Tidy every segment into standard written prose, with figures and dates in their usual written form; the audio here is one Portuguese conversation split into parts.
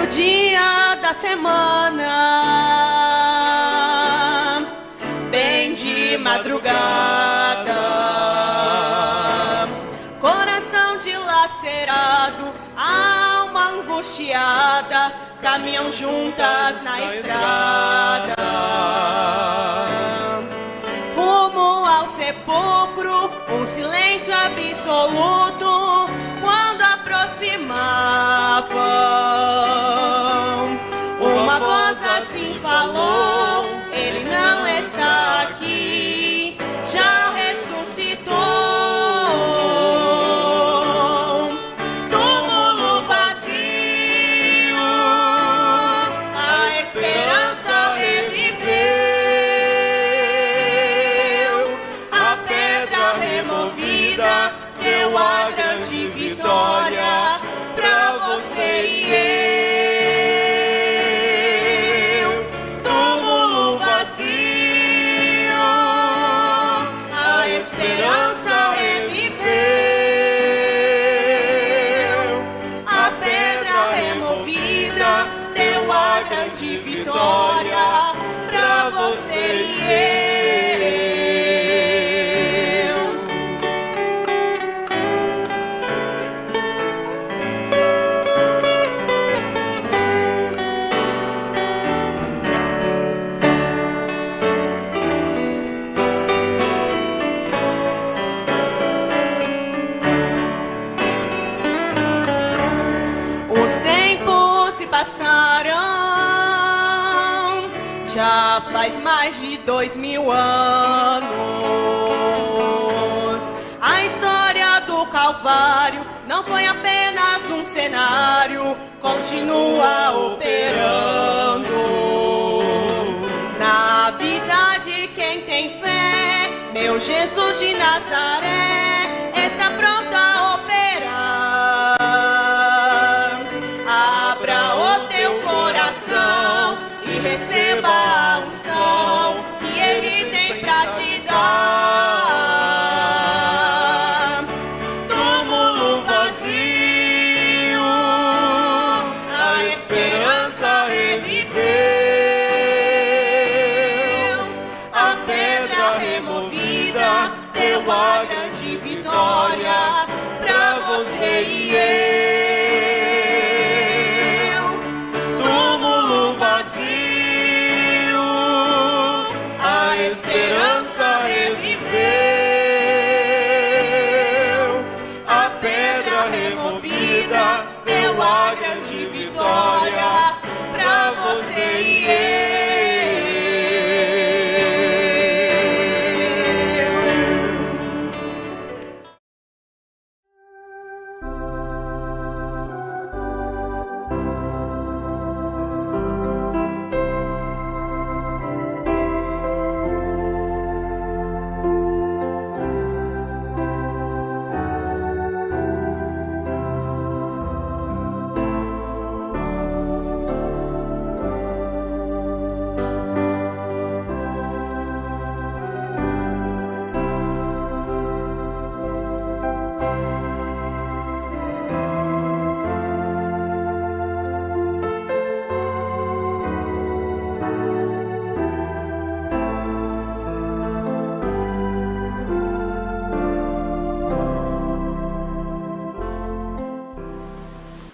primeiro dia da semana, bem de madrugada, coração dilacerado, alma angustiada, caminham juntas na estrada, rumo ao sepulcro, um silêncio absoluto. Quando aproximavam, uma voz assim falou: ele não está aqui, já ressuscitou. Túmulo vazio, a esperança reviveu, a pedra removida deu a grande vitória pra você e eu. Túmulo vazio, a esperança reviveu, a pedra removida deu a grande vitória pra você e eu. Passaram, já faz mais de 2000 anos. A história do Calvário não foi apenas um cenário, continua operando na vida de quem tem fé. Meu Jesus de Nazaré está pronto a operar. Abra o teu coração e receba a unção que Ele tem pra te dar. Túmulo vazio, a esperança reviveu, a pedra removida deu a grande vitória pra você e eu. Deu a grande vitória pra você e eu.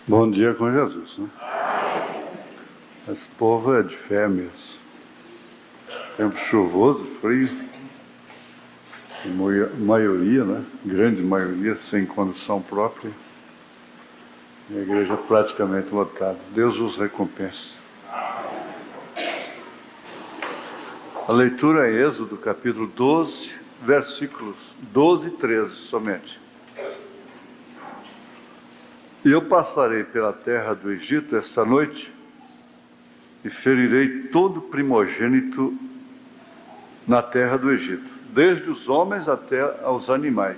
Bom dia com Jesus, né? Esse povo é de fé mesmo. Tempo chuvoso, frio. A maioria, né? Grande maioria, sem condição própria. E a igreja praticamente lotada. Deus os recompense. A leitura é Êxodo, capítulo 12, versículos 12 e 13 somente. E eu passarei pela terra do Egito esta noite e ferirei todo primogênito na terra do Egito, desde os homens até aos animais.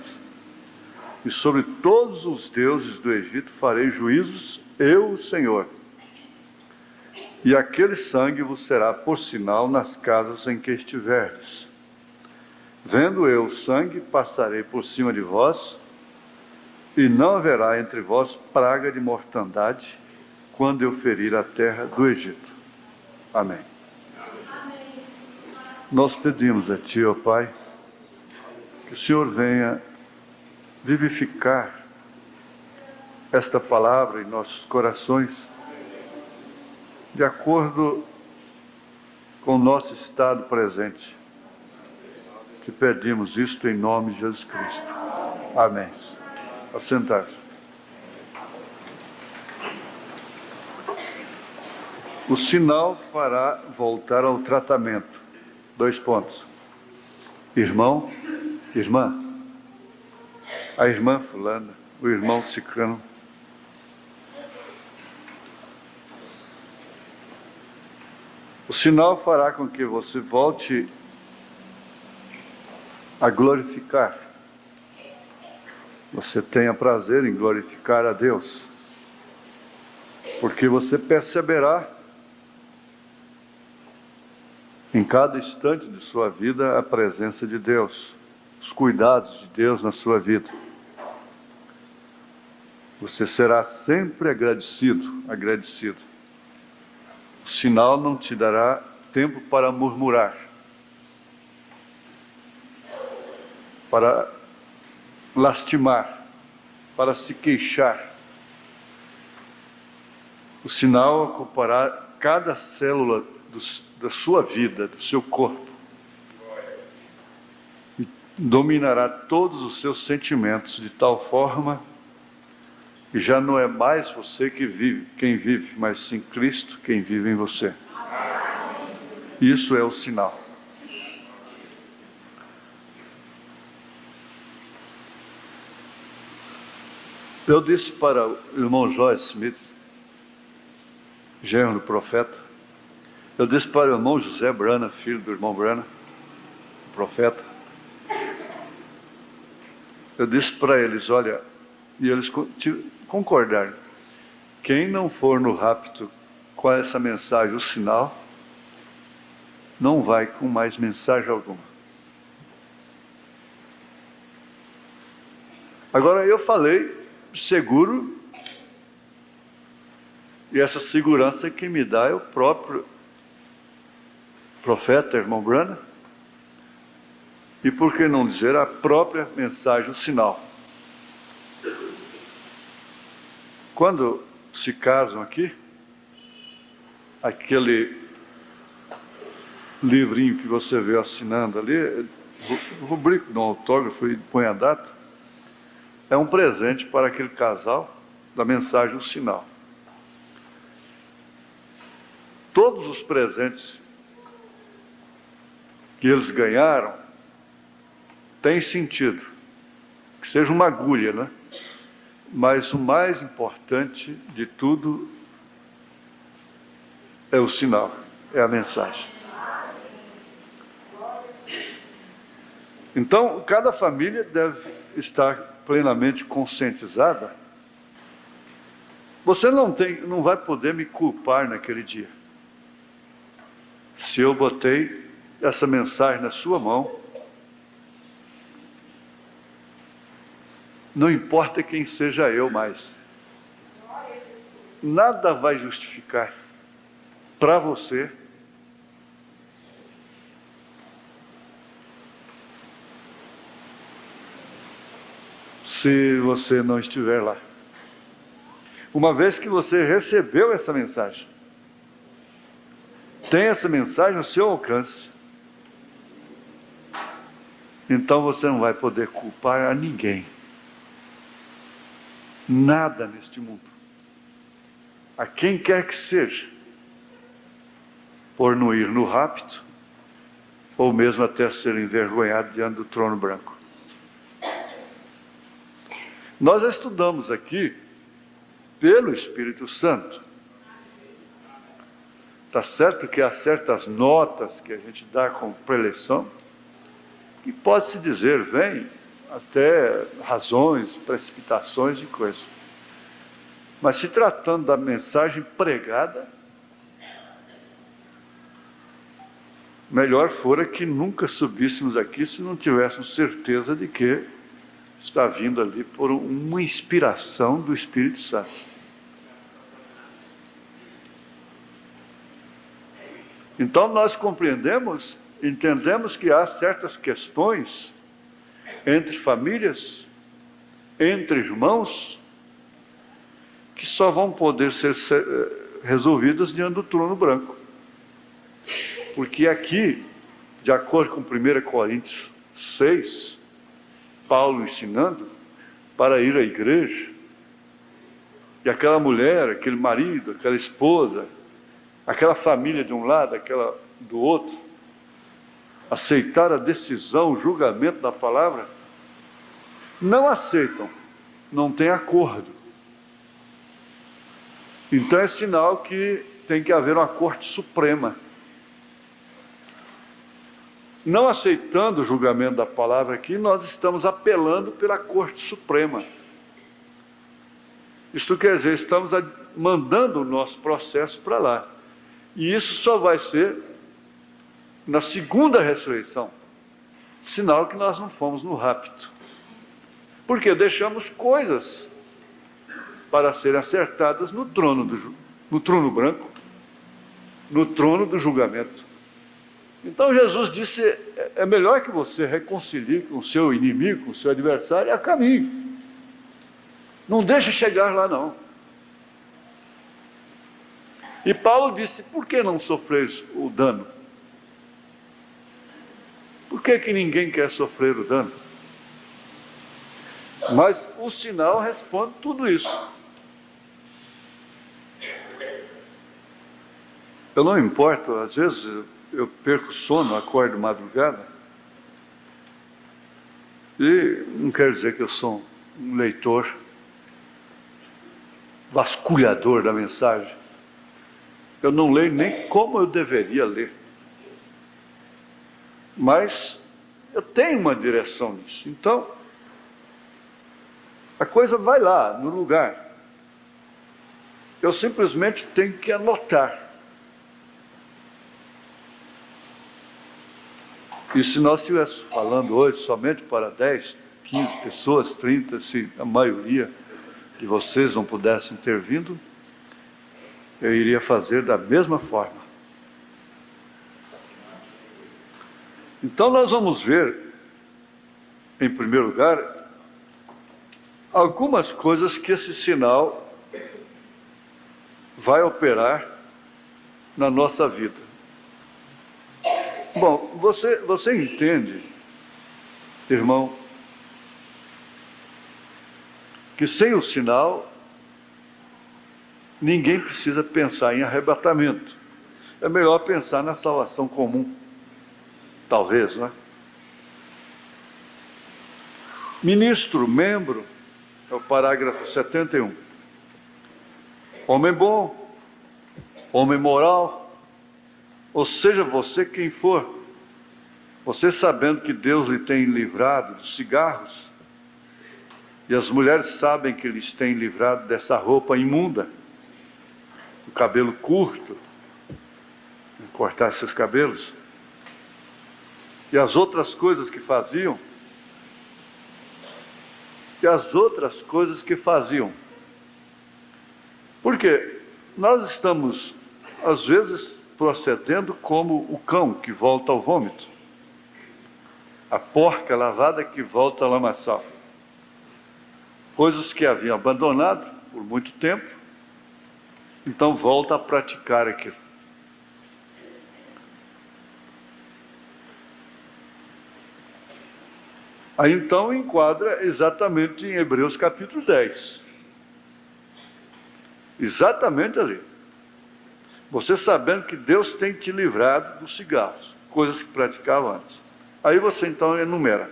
E sobre todos os deuses do Egito farei juízos, eu, o Senhor. E aquele sangue vos será por sinal nas casas em que estiverdes. Vendo eu o sangue, passarei por cima de vós, e não haverá entre vós praga de mortandade, quando eu ferir a terra do Egito. Amém. Nós pedimos a Ti, ó Pai, que o Senhor venha vivificar esta palavra em nossos corações, de acordo com o nosso estado presente. Que pedimos isto em nome de Jesus Cristo. Amém. Assentar-se. O sinal fará voltar ao tratamento. 2 pontos. Irmão, irmã, a irmã fulana, o irmão ciclano. O sinal fará com que você volte a glorificar. Você tenha prazer em glorificar a Deus, porque você perceberá em cada instante de sua vida a presença de Deus, os cuidados de Deus na sua vida. Você será sempre agradecido. O sinal não te dará tempo para murmurar, para lastimar, para se queixar. O sinal ocupará cada célula da sua vida, do seu corpo, e dominará todos os seus sentimentos de tal forma que já não é mais você quem vive, mas sim Cristo quem vive em você. Isso é o sinal. Eu disse para o irmão Joyce Smith, genro do profeta, eu disse para o irmão José Brana, filho do irmão Brana, profeta, eu disse para eles, olha, e eles concordaram, quem não for no rapto com essa mensagem, o sinal, não vai com mais mensagem alguma. Agora eu falei seguro, e essa segurança que me dá é o próprio profeta, irmão Brana, e por que não dizer a própria mensagem, o sinal. Quando se casam aqui, aquele livrinho que você vê assinando ali, rubrico no autógrafo e põe a data, é um presente para aquele casal da mensagem, o sinal. Todos os presentes que eles ganharam têm sentido, que seja uma agulha, né? Mas o mais importante de tudo é o sinal, é a mensagem. Então, cada família deve estar plenamente conscientizada. Você não vai poder me culpar naquele dia. Se eu botei essa mensagem na sua mão, não importa quem seja eu mais, nada vai justificar para você se você não estiver lá. Uma vez que você recebeu essa mensagem, tem essa mensagem no seu alcance, então você não vai poder culpar a ninguém. Nada neste mundo, a quem quer que seja, por não ir no rapto, ou mesmo até ser envergonhado diante do trono branco. Nós estudamos aqui pelo Espírito Santo. Está certo que há certas notas que a gente dá com preleção, que pode-se dizer, vem até razões, precipitações e coisas. Mas se tratando da mensagem pregada, melhor fora que nunca subíssemos aqui se não tivéssemos certeza de que está vindo ali por uma inspiração do Espírito Santo. Então nós compreendemos, entendemos que há certas questões entre famílias, entre irmãos, que só vão poder ser resolvidas diante do trono branco. Porque aqui, de acordo com 1 Coríntios 6, Paulo ensinando para ir à igreja, e aquela mulher, aquele marido, aquela esposa, aquela família de um lado, aquela do outro, aceitar a decisão, o julgamento da palavra, não aceitam, não tem acordo. Então é sinal que tem que haver uma corte suprema. Não aceitando o julgamento da palavra aqui, nós estamos apelando pela corte suprema. Isto quer dizer, estamos mandando o nosso processo para lá. E isso só vai ser na segunda ressurreição. Sinal que nós não fomos no rapto. Porque deixamos coisas para serem acertadas no trono branco, no trono do julgamento. Então Jesus disse, é melhor que você reconcilie com o seu inimigo, com o seu adversário, a caminho. Não deixe chegar lá, não. E Paulo disse, por que não sofreis o dano? Por que ninguém quer sofrer o dano? Mas o sinal responde tudo isso. Eu não importo, às vezes eu perco sono, acordo de madrugada, e não quer dizer que eu sou um leitor vasculhador da mensagem. Eu não leio nem como eu deveria ler. Mas eu tenho uma direção nisso. Então, a coisa vai lá, no lugar. Eu simplesmente tenho que anotar. E se nós estivéssemos falando hoje somente para 10, 15 pessoas, 30, se a maioria de vocês não pudessem ter vindo, eu iria fazer da mesma forma. Então nós vamos ver, em primeiro lugar, algumas coisas que esse sinal vai operar na nossa vida. Bom, você entende, irmão, que sem o sinal, ninguém precisa pensar em arrebatamento. É melhor pensar na salvação comum. Talvez, não é? Ministro, membro, é o parágrafo 71. Homem bom, homem moral, ou seja, você quem for, você sabendo que Deus lhe tem livrado dos cigarros, e as mulheres sabem que eles têm livrado dessa roupa imunda, o cabelo curto, cortar seus cabelos, e as outras coisas que faziam, Porque nós estamos, às vezes, procedendo como o cão que volta ao vômito, a porca lavada que volta ao lamaçal. Coisas que haviam abandonado por muito tempo, então volta a praticar aquilo. Aí então enquadra exatamente em Hebreus capítulo 10. Exatamente ali. Você sabendo que Deus tem te livrado dos cigarros, coisas que praticava antes. Aí você então enumera.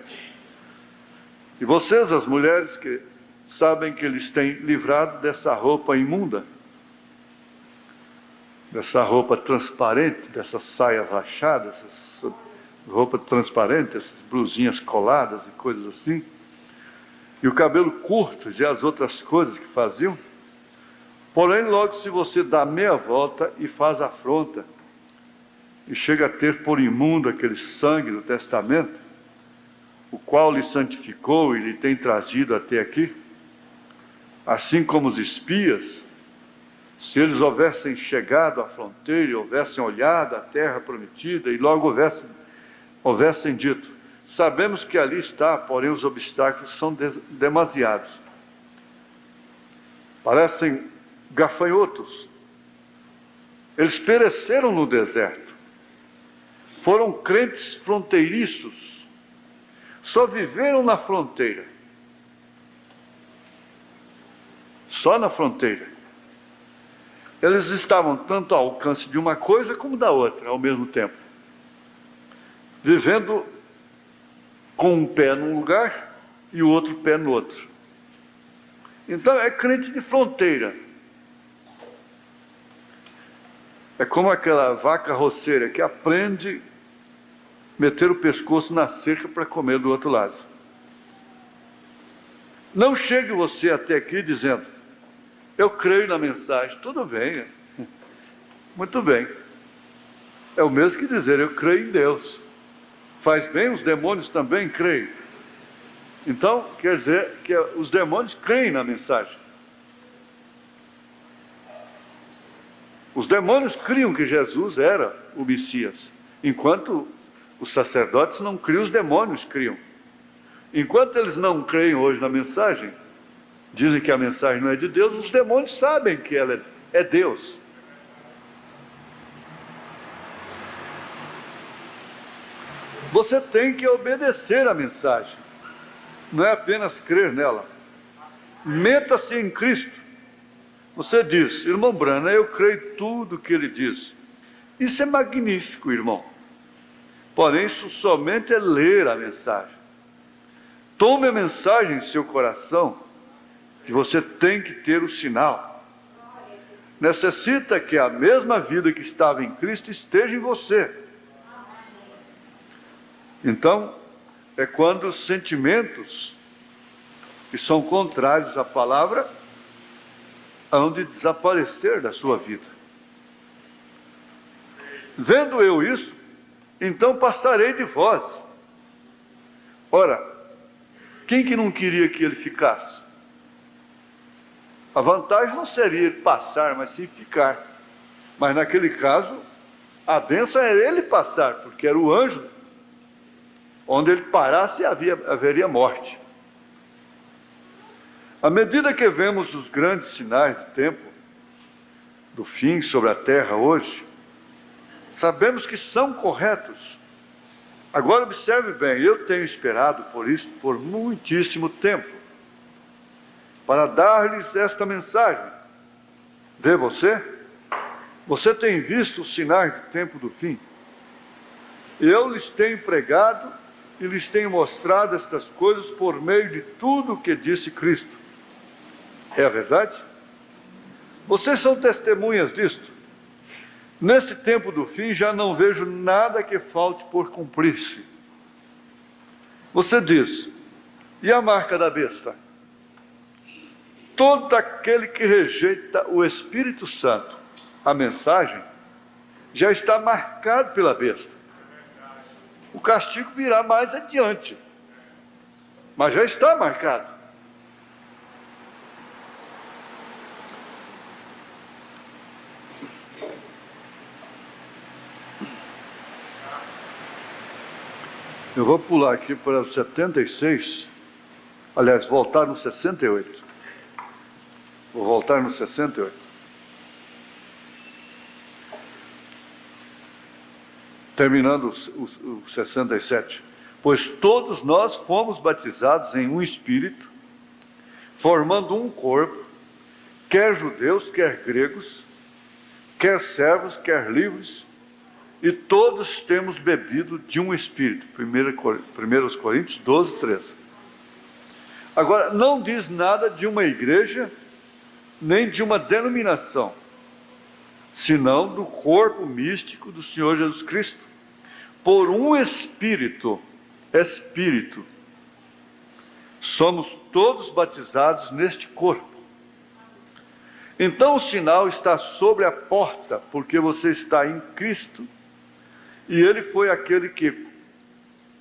E vocês, as mulheres, que sabem que eles têm livrado dessa roupa imunda, dessa roupa transparente, dessa saia rachada, essa roupa transparente, essas blusinhas coladas e coisas assim, e o cabelo curto e as outras coisas que faziam. Porém, logo se você dá meia volta e faz afronta, e chega a ter por imundo aquele sangue do testamento, o qual lhe santificou e lhe tem trazido até aqui, assim como os espias se eles houvessem chegado à fronteira e houvessem olhado a terra prometida e logo houvessem dito: sabemos que ali está, porém os obstáculos são demasiados. Parecem gafanhotos. Eles pereceram no deserto. Foram crentes fronteiriços. Só viveram na fronteira. Só na fronteira. Eles estavam tanto ao alcance de uma coisa como da outra, ao mesmo tempo. Vivendo com um pé num lugar e o outro pé no outro. Então é crente de fronteira. É como aquela vaca roceira que aprende a meter o pescoço na cerca para comer do outro lado. Não chegue você até aqui dizendo: eu creio na mensagem. Tudo bem, muito bem. É o mesmo que dizer: eu creio em Deus. Faz bem, os demônios também creem. Então, quer dizer que os demônios creem na mensagem. Os demônios criam que Jesus era o Messias, enquanto os sacerdotes não criam, os demônios criam. Enquanto eles não creem hoje na mensagem, dizem que a mensagem não é de Deus, os demônios sabem que ela é Deus. Você tem que obedecer à mensagem, não é apenas crer nela. Meta-se em Cristo. Você diz: irmão Brana, eu creio tudo que ele diz. Isso é magnífico, irmão. Porém, isso somente é ler a mensagem. Tome a mensagem em seu coração, que você tem que ter o sinal. Necessita que a mesma vida que estava em Cristo esteja em você. Então, é quando os sentimentos que são contrários à palavra hão de desaparecer da sua vida. Vendo eu isso, então passarei de vós. Ora, quem que não queria que ele ficasse? A vantagem não seria ele passar, mas sim ficar. Mas naquele caso, a bênção era ele passar, porque era o anjo. Onde ele parasse haveria morte. À medida que vemos os grandes sinais do tempo, do fim sobre a terra hoje, sabemos que são corretos. Agora observe bem, eu tenho esperado por isso por muitíssimo tempo, para dar-lhes esta mensagem. Vê você? Você tem visto os sinais do tempo do fim? Eu lhes tenho pregado e lhes tenho mostrado estas coisas por meio de tudo o que disse Cristo. É a verdade? Vocês são testemunhas disto. Nesse tempo do fim já não vejo nada que falte por cumprir-se. Você diz: e a marca da besta? Todo aquele que rejeita o Espírito Santo, a mensagem, já está marcado pela besta. O castigo virá mais adiante, mas já está marcado. Eu vou pular aqui para o 76, aliás, voltar no 68. Vou voltar no 68. Terminando o 67. Pois todos nós fomos batizados em um Espírito, formando um corpo, quer judeus, quer gregos, quer servos, quer livres, e todos temos bebido de um Espírito. 1 Coríntios 12, 13. Agora, não diz nada de uma igreja, nem de uma denominação, senão do corpo místico do Senhor Jesus Cristo, por um Espírito, somos todos batizados neste corpo. Então o sinal está sobre a porta, porque você está em Cristo, e Ele foi aquele que,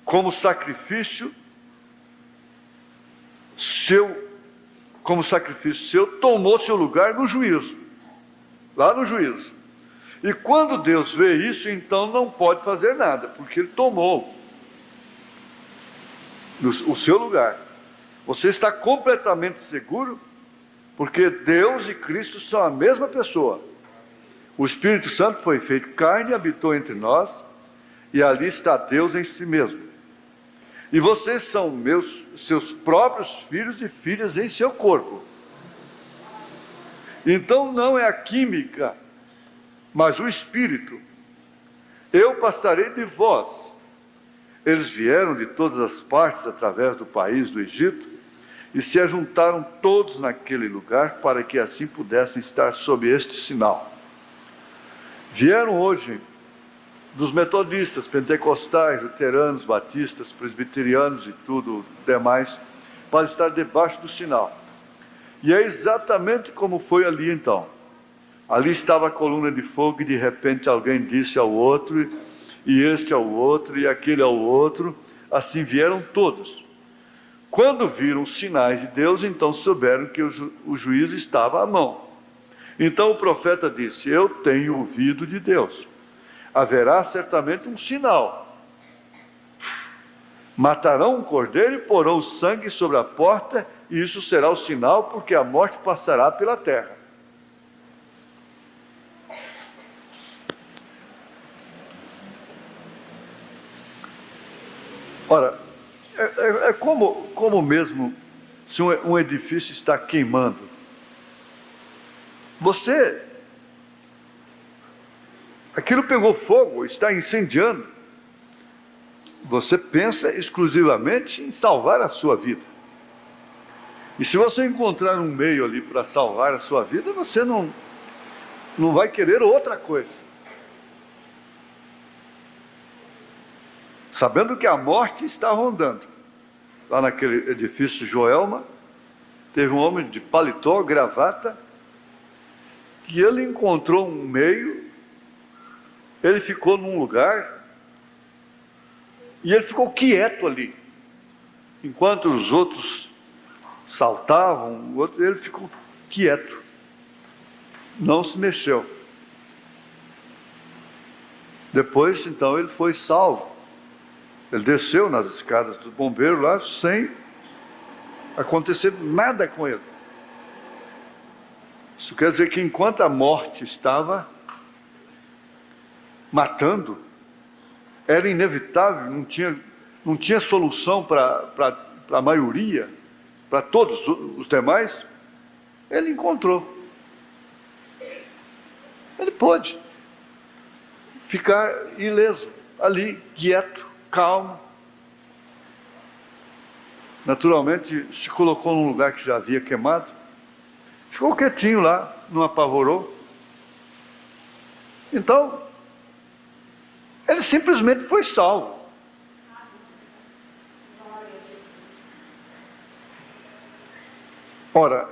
como sacrifício seu, tomou seu lugar no juízo. lá no juízo. E quando Deus vê isso, então não pode fazer nada, porque Ele tomou o seu lugar. Você está completamente seguro, porque Deus e Cristo são a mesma pessoa. O Espírito Santo foi feito carne e habitou entre nós, e ali está Deus em si mesmo. E vocês são seus próprios filhos e filhas em seu corpo. Então não é a química, mas o Espírito. Eu passarei de vós. Eles vieram de todas as partes através do país do Egito e se ajuntaram todos naquele lugar para que assim pudessem estar sob este sinal. Vieram hoje dos metodistas, pentecostais, luteranos, batistas, presbiterianos e tudo demais, para estar debaixo do sinal. E é exatamente como foi ali então. Ali estava a coluna de fogo e de repente alguém disse ao outro, e este ao outro, e aquele ao outro, assim vieram todos. Quando viram os sinais de Deus, então souberam que o juízo estava à mão. Então o profeta disse: eu tenho ouvido de Deus. Haverá certamente um sinal. Matarão um cordeiro e porão o sangue sobre a porta, e isso será o sinal, porque a morte passará pela terra. Ora, é como mesmo se um edifício está queimando. Aquilo pegou fogo, está incendiando. Você pensa exclusivamente em salvar a sua vida. E se você encontrar um meio ali para salvar a sua vida, você não vai querer outra coisa. Sabendo que a morte está rondando. Lá naquele edifício Joelma, teve um homem de paletó, gravata, que ele encontrou um meio, ele ficou num lugar, e ele ficou quieto ali. Enquanto os outros saltavam, ele ficou quieto. Não se mexeu. Depois, então, ele foi salvo. Ele desceu nas escadas dos bombeiros lá, sem acontecer nada com ele. Isso quer dizer que enquanto a morte estava matando, era inevitável, não tinha solução para a maioria, para todos os demais, ele encontrou. Ele pôde ficar ileso, ali, quieto, calmo. Naturalmente, se colocou num lugar que já havia queimado, ficou quietinho lá, não apavorou. Então, ele simplesmente foi salvo. Ora,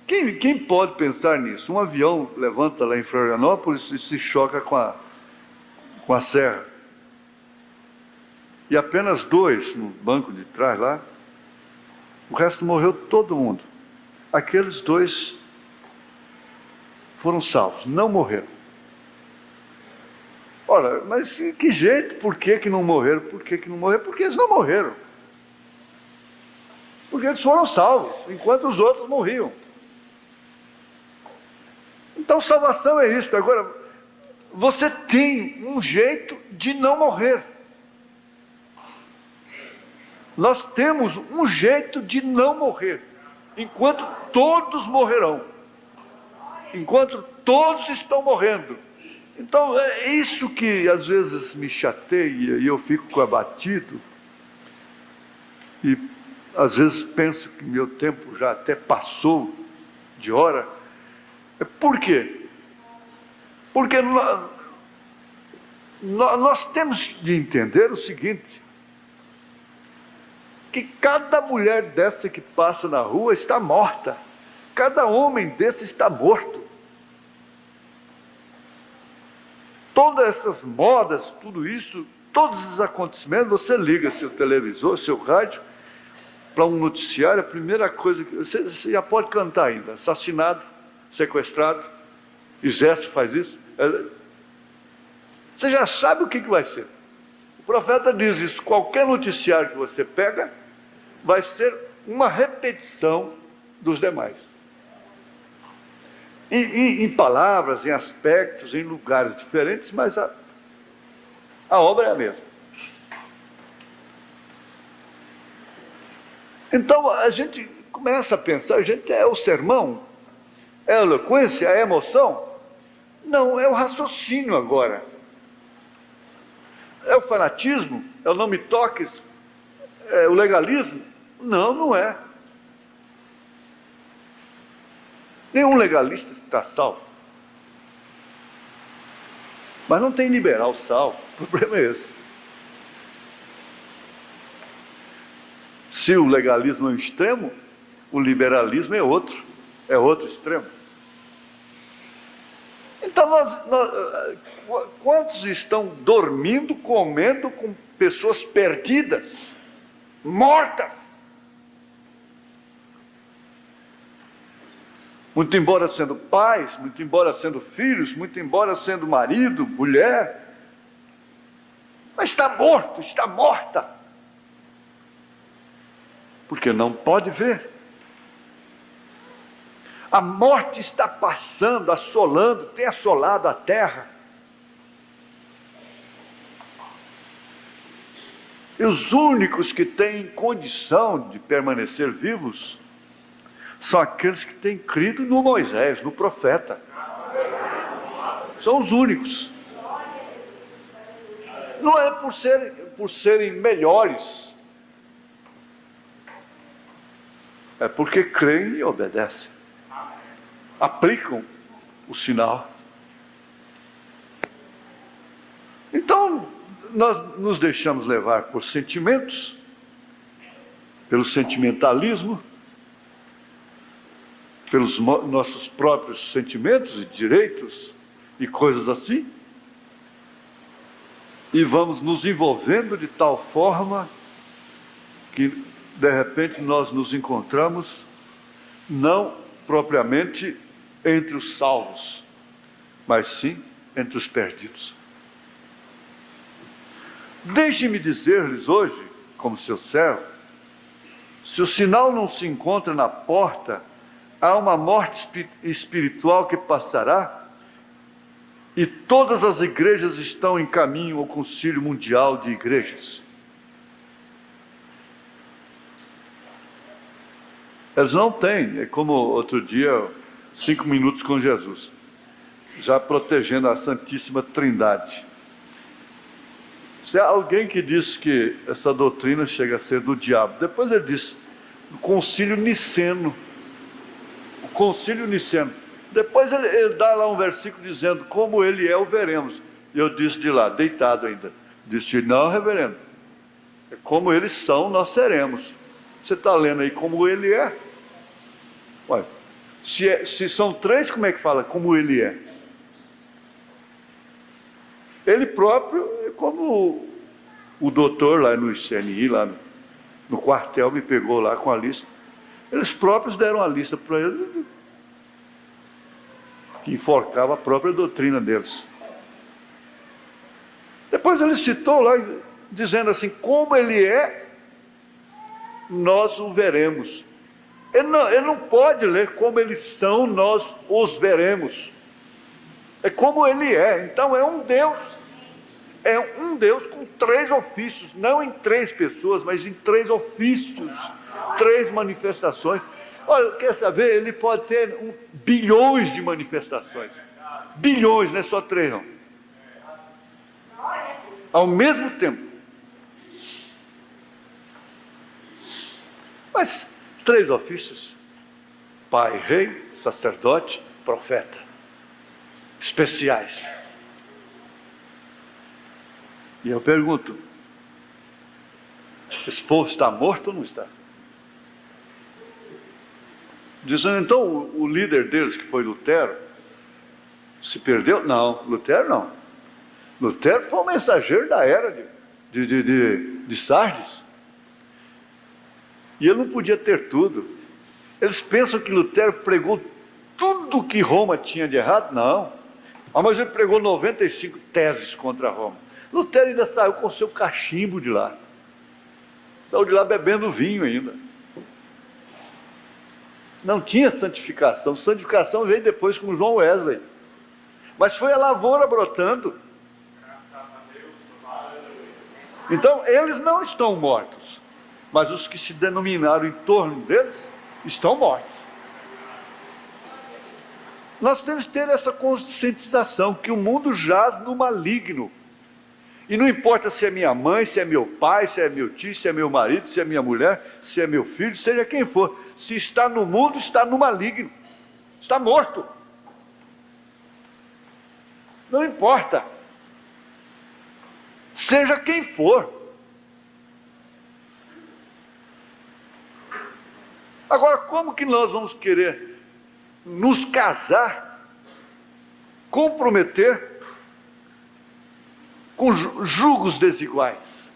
quem pode pensar nisso? Um avião levanta lá em Florianópolis e se choca com a serra. E apenas 2 no banco de trás lá, o resto morreu todo mundo. Aqueles 2 foram salvos, não morreram. Ora, mas que jeito? Por que não morreram? Por que não morreram? Porque eles não morreram. Porque eles foram salvos, enquanto os outros morriam. Então salvação é isso. Agora, você tem um jeito de não morrer. Nós temos um jeito de não morrer, enquanto todos morrerão, enquanto todos estão morrendo. Então é isso que às vezes me chateia e eu fico abatido, e às vezes penso que meu tempo já até passou de hora. Por quê? Porque nós temos de entender o seguinte: que cada mulher dessa que passa na rua está morta, cada homem desse está morto. Todas essas modas, tudo isso, todos os acontecimentos, você liga seu televisor, seu rádio, para um noticiário, a primeira coisa que você já pode cantar ainda: assassinado, sequestrado, Exército faz isso. Você já sabe o que vai ser. O profeta diz isso: qualquer noticiário que você pega vai ser uma repetição dos demais. Em palavras, em aspectos, em lugares diferentes, mas a obra é a mesma. Então a gente começa a pensar, é o sermão, é a eloquência, é a emoção? Não, é o raciocínio agora. É o fanatismo? É o não me toques? É o legalismo? Não, não é. Nenhum legalista está salvo. Mas não tem liberal salvo. O problema é esse. Se o legalismo é um extremo, o liberalismo é outro extremo. Então, quantos estão dormindo, comendo com pessoas perdidas, mortas? Muito embora sendo pais, muito embora sendo filhos, muito embora sendo marido, mulher, mas está morto, está morta. Porque não pode ver. A morte está passando, assolando, tem assolado a terra. E os únicos que têm condição de permanecer vivos são aqueles que têm crido no Moisés, no profeta. São os únicos. Não é por serem melhores. É porque creem e obedecem. Aplicam o sinal. Então, nós nos deixamos levar por sentimentos, pelo sentimentalismo, pelos nossos próprios sentimentos e direitos e coisas assim, e vamos nos envolvendo de tal forma que, de repente, nós nos encontramos não propriamente entre os salvos, mas sim entre os perdidos. Deixe-me dizer-lhes hoje, como seu servo, se o sinal não se encontra na porta, há uma morte espiritual que passará, e todas as igrejas estão em caminho ao Concílio Mundial de Igrejas. Eles não têm, é como outro dia, 5 minutos com Jesus, já protegendo a Santíssima Trindade. Se há alguém que diz que essa doutrina chega a ser do diabo, depois ele diz, o Concílio Niceno. O Concílio Niceno. Depois ele dá lá um versículo dizendo, como ele é, o veremos. E eu disse de lá, deitado ainda, disse, não, reverendo, como eles são, nós seremos. Você está lendo aí como ele é? Ué, se são 3, como é que fala como ele é? Ele próprio, como o doutor lá no CNI, lá no quartel, me pegou lá com a lista. Eles próprios deram a lista para ele, que enforcava a própria doutrina deles. Depois ele citou lá, dizendo assim, como ele é, nós o veremos. Ele não pode ler como eles são, nós os veremos. É como ele é. Então é um Deus. É um Deus com 3 ofícios, não em 3 pessoas, mas em 3 ofícios, 3 manifestações. Olha, quer saber? Ele pode ter bilhões de manifestações. Bilhões, não é só 3 não. Ao mesmo tempo. Mas 3 ofícios: pai, rei, sacerdote, profeta. Especiais. E eu pergunto, esse povo está morto ou não está? Dizendo, então, o líder deles, que foi Lutero, se perdeu? Não, Lutero não. Lutero foi o mensageiro da era de Sardes. E ele não podia ter tudo. Eles pensam que Lutero pregou tudo que Roma tinha de errado? Não. Mas ele pregou 95 teses contra Roma. Lutero ainda saiu com o seu cachimbo de lá. Saiu de lá bebendo vinho ainda. Não tinha santificação. Santificação veio depois com João Wesley. Mas foi a lavoura brotando. Então, eles não estão mortos. Mas os que se denominaram em torno deles estão mortos. Nós temos que ter essa conscientização que o mundo jaz no maligno. E não importa se é minha mãe, se é meu pai, se é meu tio, se é meu marido, se é minha mulher, se é meu filho, seja quem for. Se está no mundo, está no maligno. Está morto. Não importa. Seja quem for. Agora, como que nós vamos querer nos casar, comprometer com julgos desiguais?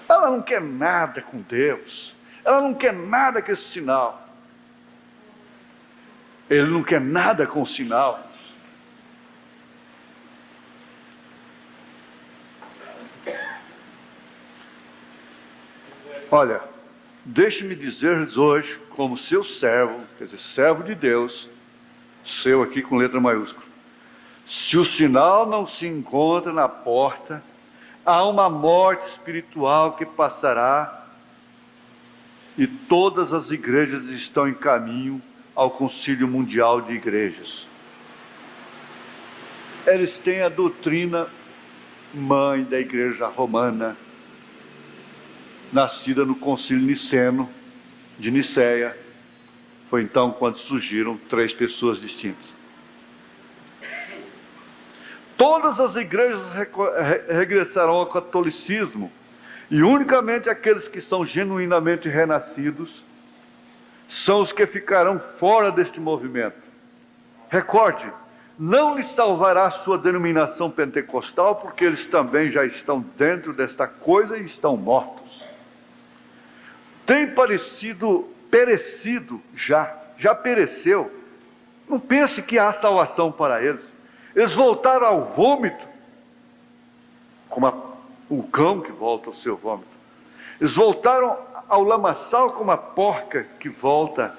Ela não quer nada com Deus. Ela não quer nada com esse sinal. Ele não quer nada com o sinal. Olha, deixe-me dizer-lhes hoje, como seu servo, quer dizer, servo de Deus, seu aqui com letra maiúscula, se o sinal não se encontra na porta, há uma morte espiritual que passará e todas as igrejas estão em caminho ao Concílio Mundial de Igrejas. Eles têm a doutrina mãe da Igreja Romana, nascida no Concílio Niceno de Niceia. Foi então quando surgiram 3 pessoas distintas. Todas as igrejas regressarão ao catolicismo, e unicamente aqueles que são genuinamente renascidos são os que ficarão fora deste movimento. Recorde, não lhes salvará a sua denominação pentecostal, porque eles também já estão dentro desta coisa e estão mortos. Tem perecido já pereceu. Não pense que há salvação para eles. Eles voltaram ao vômito, como o cão que volta ao seu vômito. Eles voltaram ao lamaçal como a porca que volta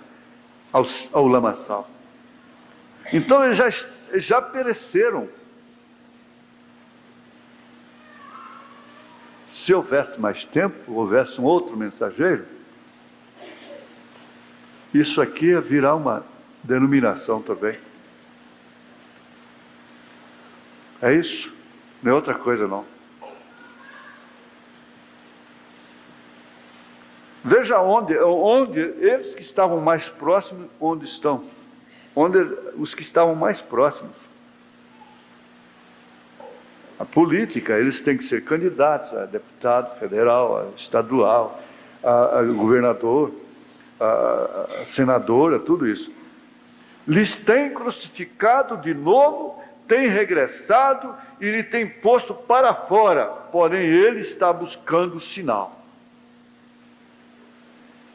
ao lamaçal. Então eles já pereceram. Se houvesse mais tempo, houvesse um outro mensageiro, isso aqui ia virar uma denominação também. É isso, não é outra coisa não. Veja onde eles que estavam mais próximos, onde estão. Onde os que estavam mais próximos. A política, eles têm que ser candidatos a deputado federal, a estadual, a governador, a senadora, tudo isso. Lhes tem crucificado de novo, tem regressado e lhe tem posto para fora, porém ele está buscando o sinal.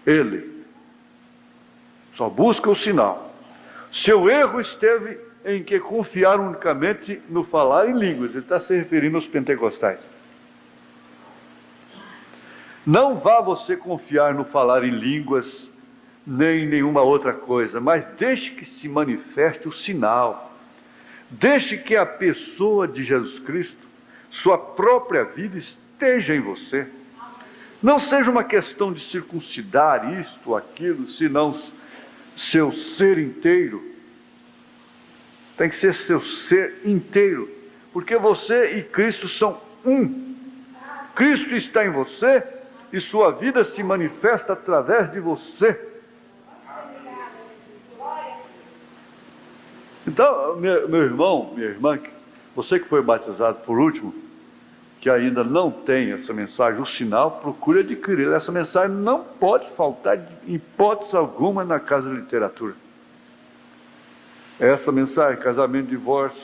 Ele só busca o sinal. Seu erro esteve em que confiaram unicamente no falar em línguas. Ele está se referindo aos pentecostais. Não vá você confiar no falar em línguas, nem em nenhuma outra coisa, mas deixe que se manifeste o sinal. Deixe que a pessoa de Jesus Cristo, sua própria vida, esteja em você. Não seja uma questão de circuncidar isto ou aquilo, senão seu ser inteiro. Tem que ser seu ser inteiro, porque você e Cristo são um. Cristo está em você e sua vida se manifesta através de você. Então, meu irmão, minha irmã, você que foi batizado por último, que ainda não tem essa mensagem, o sinal, procure adquirir. Essa mensagem não pode faltar de hipótese alguma na Casa de Literatura. Essa mensagem, casamento, divórcio,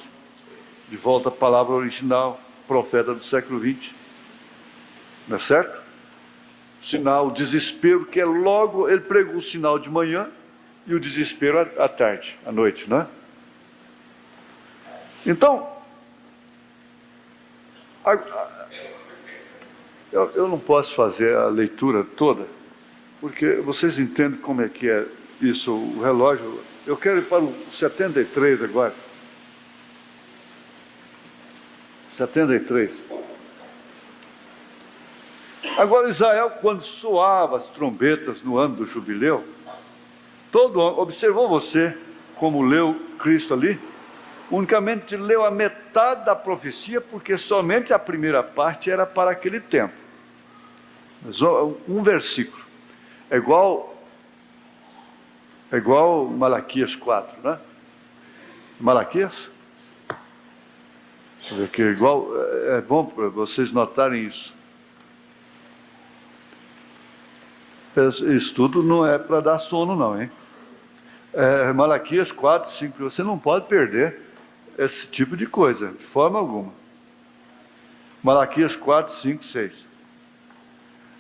de volta à palavra original, profeta do século XX. Não é certo? Sinal, desespero, que é logo, ele pregou o sinal de manhã, e o desespero à tarde, à noite, né? Então, eu não posso fazer a leitura toda, porque vocês entendem como é que é isso, o relógio. Eu quero ir para o 73 agora. 73. Agora, Israel, quando soava as trombetas no ano do jubileu, todo homem, observou você como leu Cristo ali? Unicamente leu a metade da profecia, porque somente a primeira parte era para aquele tempo. Um versículo. É igual Malaquias 4, né? Malaquias? Deixa eu ver aqui, é bom para vocês notarem isso. Isso tudo não é para dar sono não, hein? Malaquias 4, 5, você não pode perder esse tipo de coisa, de forma alguma. Malaquias 4, 5, 6.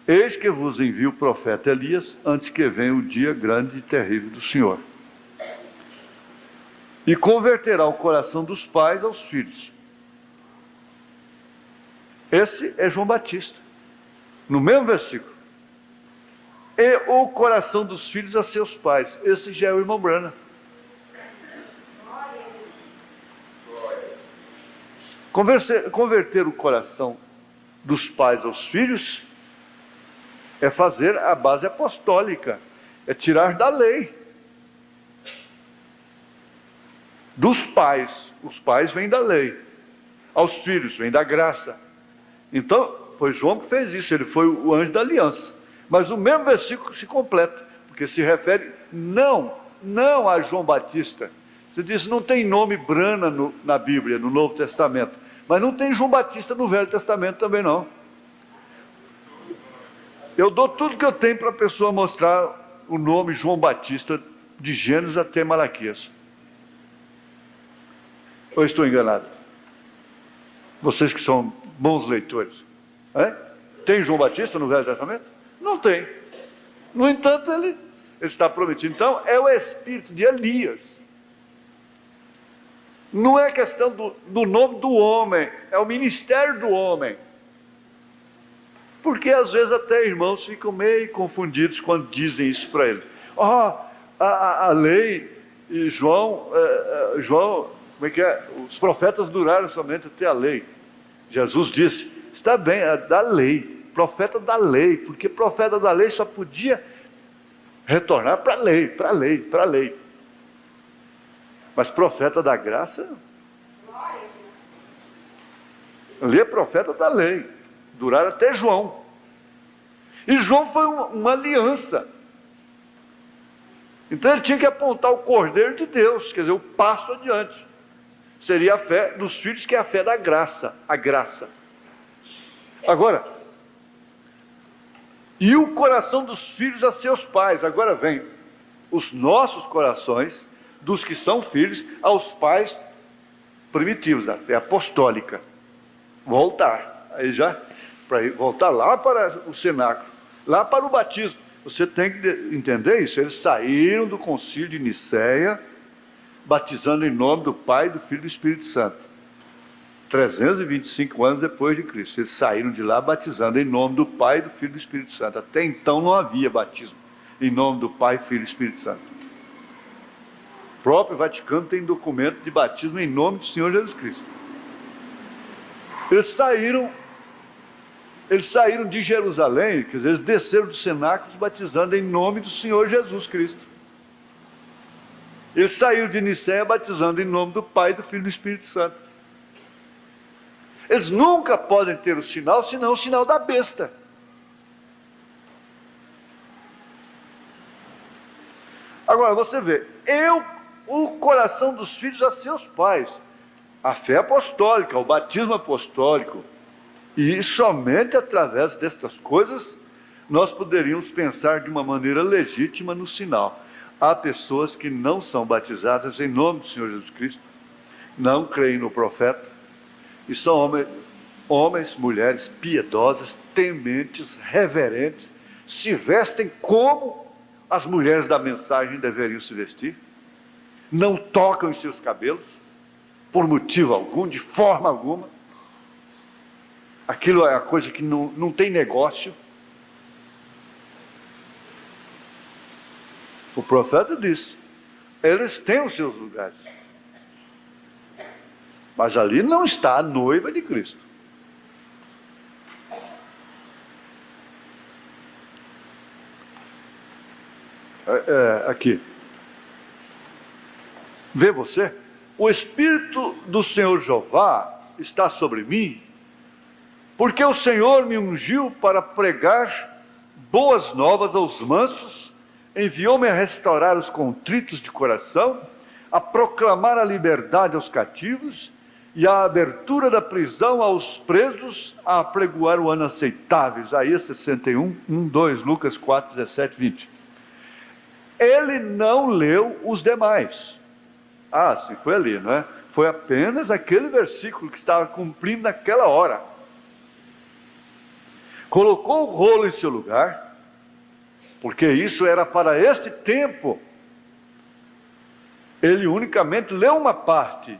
Eis que vos envio o profeta Elias, antes que venha o dia grande e terrível do Senhor. E converterá o coração dos pais aos filhos. Esse é João Batista, no mesmo versículo. E o coração dos filhos a seus pais. Esse já é o irmão Branham. Converter o coração dos pais aos filhos é fazer a base apostólica, é tirar da lei. Dos pais, os pais vêm da lei, aos filhos vêm da graça. Então, foi João que fez isso, ele foi o anjo da aliança. Mas o mesmo versículo se completa, porque se refere não a João Batista. Você diz, não tem nome Branham na Bíblia, no Novo Testamento, mas não tem João Batista no Velho Testamento também não. Eu dou tudo que eu tenho para a pessoa mostrar o nome João Batista, de Gênesis até Malaquias. Ou estou enganado? Vocês que são bons leitores. Tem João Batista no Velho Testamento? Não tem. No entanto, ele está prometido. Então, é o espírito de Elias. Não é questão do nome do homem, é o ministério do homem. Porque às vezes até irmãos ficam meio confundidos quando dizem isso para ele. A lei e João, como é que é? Os profetas duraram somente até a lei. Jesus disse, está bem, é da lei, profeta da lei, porque profeta da lei só podia retornar para a lei. Mas profeta da graça, ali é profeta da lei, duraram até João. E João foi uma aliança. Então ele tinha que apontar o Cordeiro de Deus, quer dizer, o passo adiante. Seria a fé dos filhos, que é a fé da graça, a graça. Agora, e o coração dos filhos a seus pais. Agora vem os nossos corações, dos que são filhos, aos pais primitivos, da fé apostólica. Voltar, aí já, para voltar lá para o cenáculo, lá para o batismo. Você tem que entender isso. Eles saíram do concílio de Nicéia, batizando em nome do Pai, do Filho e do Espírito Santo. 325 anos depois de Cristo. Eles saíram de lá batizando em nome do Pai, do Filho e do Espírito Santo. Até então não havia batismo em nome do Pai, Filho e Espírito Santo. O próprio Vaticano tem documento de batismo em nome do Senhor Jesus Cristo. Eles saíram de Jerusalém, quer dizer, eles desceram dos cenáculos batizando em nome do Senhor Jesus Cristo. Eles saíram de Nicéia batizando em nome do Pai, do Filho e do Espírito Santo. Eles nunca podem ter o sinal, senão o sinal da besta. Agora, você vê, o coração dos filhos a seus pais, a fé apostólica, o batismo apostólico, e somente através destas coisas nós poderíamos pensar de uma maneira legítima no sinal. Há pessoas que não são batizadas em nome do Senhor Jesus Cristo, não creem no profeta, e são homens, mulheres piedosas, tementes, reverentes, se vestem como as mulheres da mensagem deveriam se vestir. Não tocam em seus cabelos, por motivo algum, de forma alguma. Aquilo é a coisa que não tem negócio. O profeta disse, eles têm os seus lugares. Mas ali não está a noiva de Cristo. Aqui. Vê você? O Espírito do Senhor Jeová está sobre mim, porque o Senhor me ungiu para pregar boas novas aos mansos, enviou-me a restaurar os contritos de coração, a proclamar a liberdade aos cativos e a abertura da prisão aos presos, a apregoar o ano aceitável. Isaías 61, 1, 2, Lucas 4, 17, 20. Ele não leu os demais. Sim, foi ali, não é? Foi apenas aquele versículo que estava cumprindo naquela hora. Colocou o rolo em seu lugar, porque isso era para este tempo. Ele unicamente leu uma parte,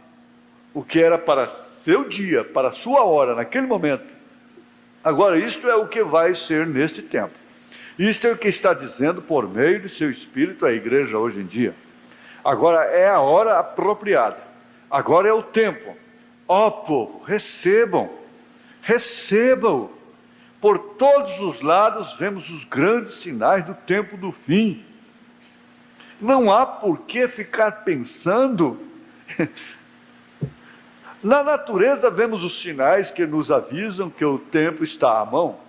o que era para seu dia, para sua hora, naquele momento. Agora, isto é o que vai ser neste tempo. Isto é o que está dizendo por meio de seu Espírito à igreja hoje em dia. Agora é a hora apropriada. Agora é o tempo. Ó povo, recebam. Recebam. Por todos os lados vemos os grandes sinais do tempo do fim. Não há por que ficar pensando. Na natureza vemos os sinais que nos avisam que o tempo está à mão.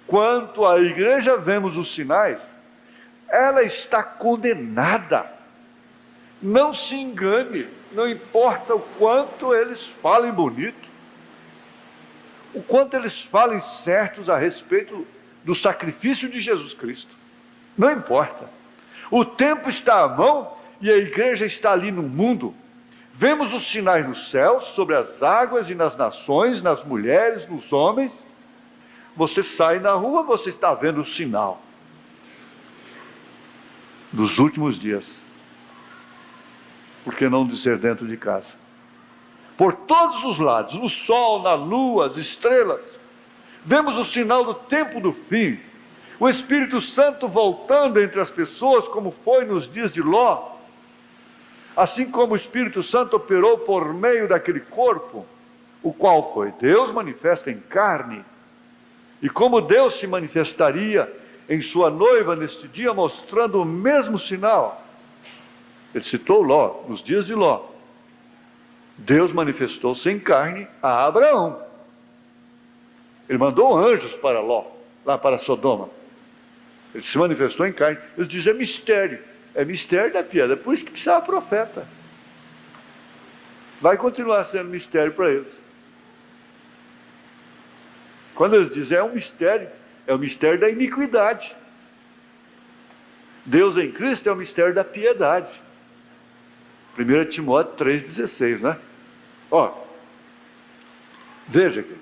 Quanto à igreja vemos os sinais, ela está condenada. Não se engane, não importa o quanto eles falem bonito, o quanto eles falem certos a respeito do sacrifício de Jesus Cristo. Não importa. O tempo está à mão e a igreja está ali no mundo. Vemos os sinais nos céus, sobre as águas e nas nações, nas mulheres, nos homens. Você sai na rua, você está vendo o sinal dos últimos dias. Por que não dizer dentro de casa? Por todos os lados, no sol, na lua, as estrelas, vemos o sinal do tempo do fim. O Espírito Santo voltando entre as pessoas, como foi nos dias de Ló. Assim como o Espírito Santo operou por meio daquele corpo, o qual foi Deus manifesto em carne. E como Deus se manifestaria em sua noiva neste dia, mostrando o mesmo sinal. Ele citou Ló, nos dias de Ló. Deus manifestou-se em carne a Abraão. Ele mandou anjos para Ló, lá para Sodoma. Ele se manifestou em carne. Ele diz, é mistério da piedade, é por isso que precisava profeta. Vai continuar sendo mistério para eles. Quando eles dizem é o mistério da iniquidade. Deus em Cristo é o mistério da piedade. 1 Timóteo 3,16, né? Veja aqui.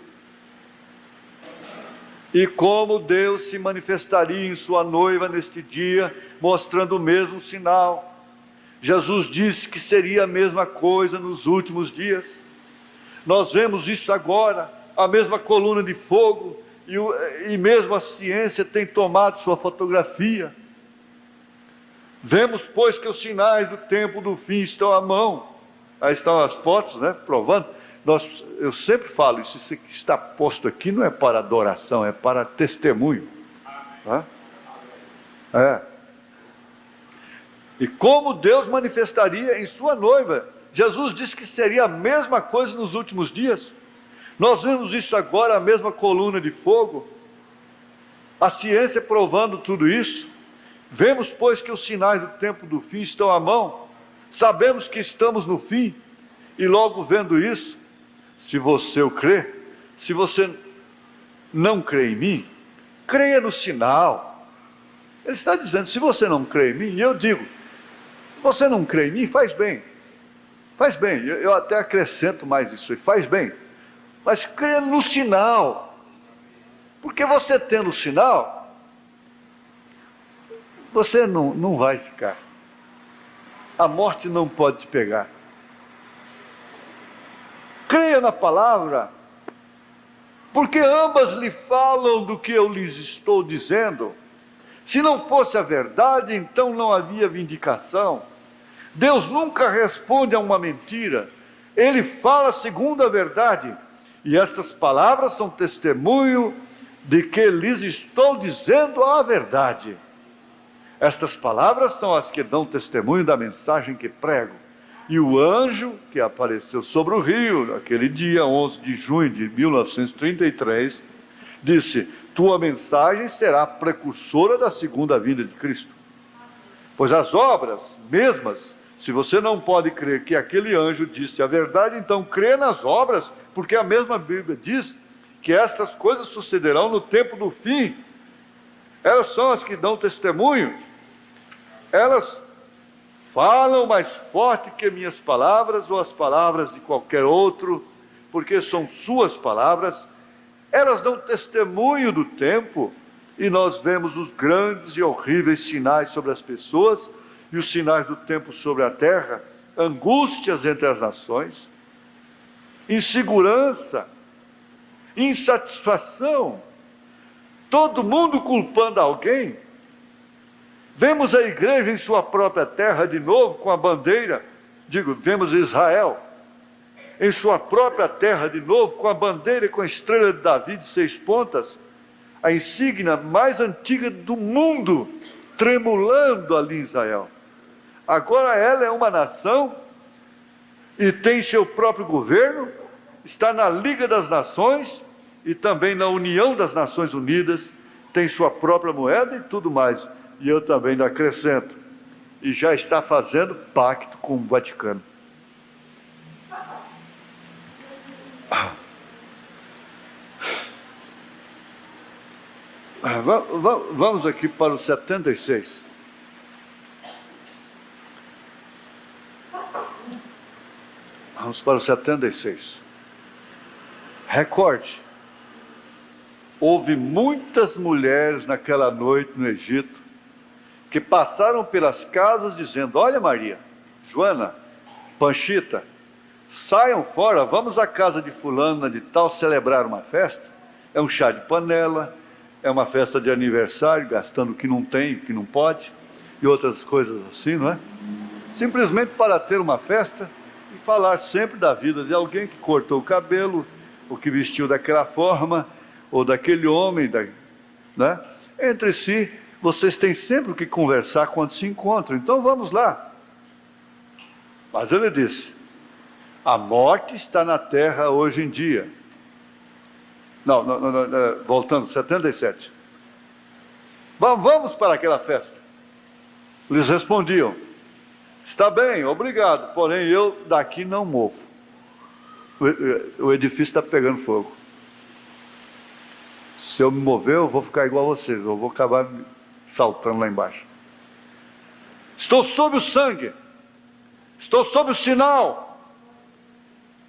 E como Deus se manifestaria em sua noiva neste dia, mostrando o mesmo sinal. Jesus disse que seria a mesma coisa nos últimos dias. Nós vemos isso agora, a mesma coluna de fogo, e mesmo a ciência tem tomado sua fotografia. Vemos, pois, que os sinais do tempo do fim estão à mão. Aí estão as fotos, né, provando. Eu sempre falo, isso que está posto aqui não é para adoração, é para testemunho. Tá? E como Deus manifestaria em sua noiva. Jesus disse que seria a mesma coisa nos últimos dias. Nós vemos isso agora, a mesma coluna de fogo. A ciência provando tudo isso. Vemos, pois, que os sinais do tempo do fim estão à mão. Sabemos que estamos no fim. E logo vendo isso, se você o crê, se você não crê em mim, creia no sinal. Ele está dizendo, se você não crê em mim, e eu digo, você não crê em mim, faz bem. Faz bem, eu até acrescento mais isso aí, faz bem. Mas creia no sinal. Porque você tendo o sinal, você não vai ficar. A morte não pode te pegar. Creia na palavra, porque ambas lhe falam do que eu lhes estou dizendo. Se não fosse a verdade, então não havia vindicação. Deus nunca responde a uma mentira. Ele fala segundo a verdade. E estas palavras são testemunho de que lhes estou dizendo a verdade. Estas palavras são as que dão testemunho da mensagem que prego. E o anjo que apareceu sobre o rio, naquele dia 11 de junho de 1933, disse: tua mensagem será precursora da segunda vinda de Cristo. Pois as obras mesmas, se você não pode crer que aquele anjo disse a verdade, então crê nas obras, porque a mesma Bíblia diz que estas coisas sucederão no tempo do fim. Elas são as que dão testemunho. Elas falam mais forte que minhas palavras ou as palavras de qualquer outro, porque são suas palavras. Elas dão testemunho do tempo, e nós vemos os grandes e horríveis sinais sobre as pessoas e os sinais do tempo sobre a terra, angústias entre as nações, insegurança, insatisfação, todo mundo culpando alguém. Vemos a igreja em sua própria terra de novo com a bandeira, vemos Israel em sua própria terra de novo com a bandeira e com a estrela de Davi de 6 pontas, a insígnia mais antiga do mundo, tremulando ali em Israel. Agora ela é uma nação e tem seu próprio governo, está na Liga das Nações e também na União das Nações Unidas, tem sua própria moeda e tudo mais. E eu também lhe acrescento, e já está fazendo pacto com o Vaticano. Vamos aqui para o 76. Vamos para o 76. Recorde, houve muitas mulheres naquela noite no Egito que passaram pelas casas dizendo: olha Maria, Joana, Panchita, saiam fora, vamos à casa de fulana de tal celebrar uma festa. É um chá de panela, é uma festa de aniversário, gastando o que não tem, o que não pode, e outras coisas assim, não é? Simplesmente para ter uma festa e falar sempre da vida de alguém que cortou o cabelo, ou que vestiu daquela forma, ou daquele homem, né? Entre si, vocês têm sempre o que conversar quando se encontram, então vamos lá. Mas ele disse: a morte está na terra hoje em dia. Não, voltando, 77. Vamos para aquela festa. Eles respondiam: está bem, obrigado, porém eu daqui não movo. O edifício está pegando fogo. Se eu me mover, eu vou ficar igual a vocês, eu vou acabar saltando lá embaixo. Estou sob o sangue, estou sob o sinal,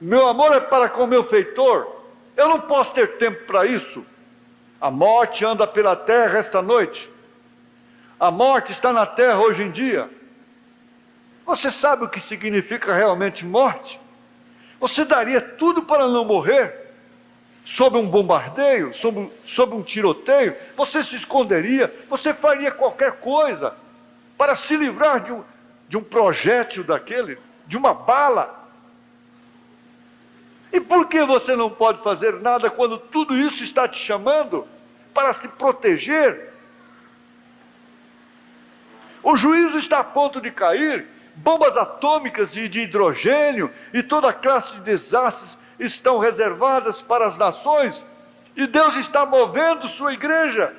meu amor é para com meu feitor, eu não posso ter tempo para isso. A morte anda pela terra esta noite, a morte está na terra hoje em dia. Você sabe o que significa realmente morte? Você daria tudo para não morrer? Sob um bombardeio, sob um tiroteio, você se esconderia, você faria qualquer coisa para se livrar de um projétil daquele, de uma bala. E por que você não pode fazer nada quando tudo isso está te chamando para se proteger? O juízo está a ponto de cair, bombas atômicas de hidrogênio e toda classe de desastres estão reservadas para as nações, e Deus está movendo sua igreja.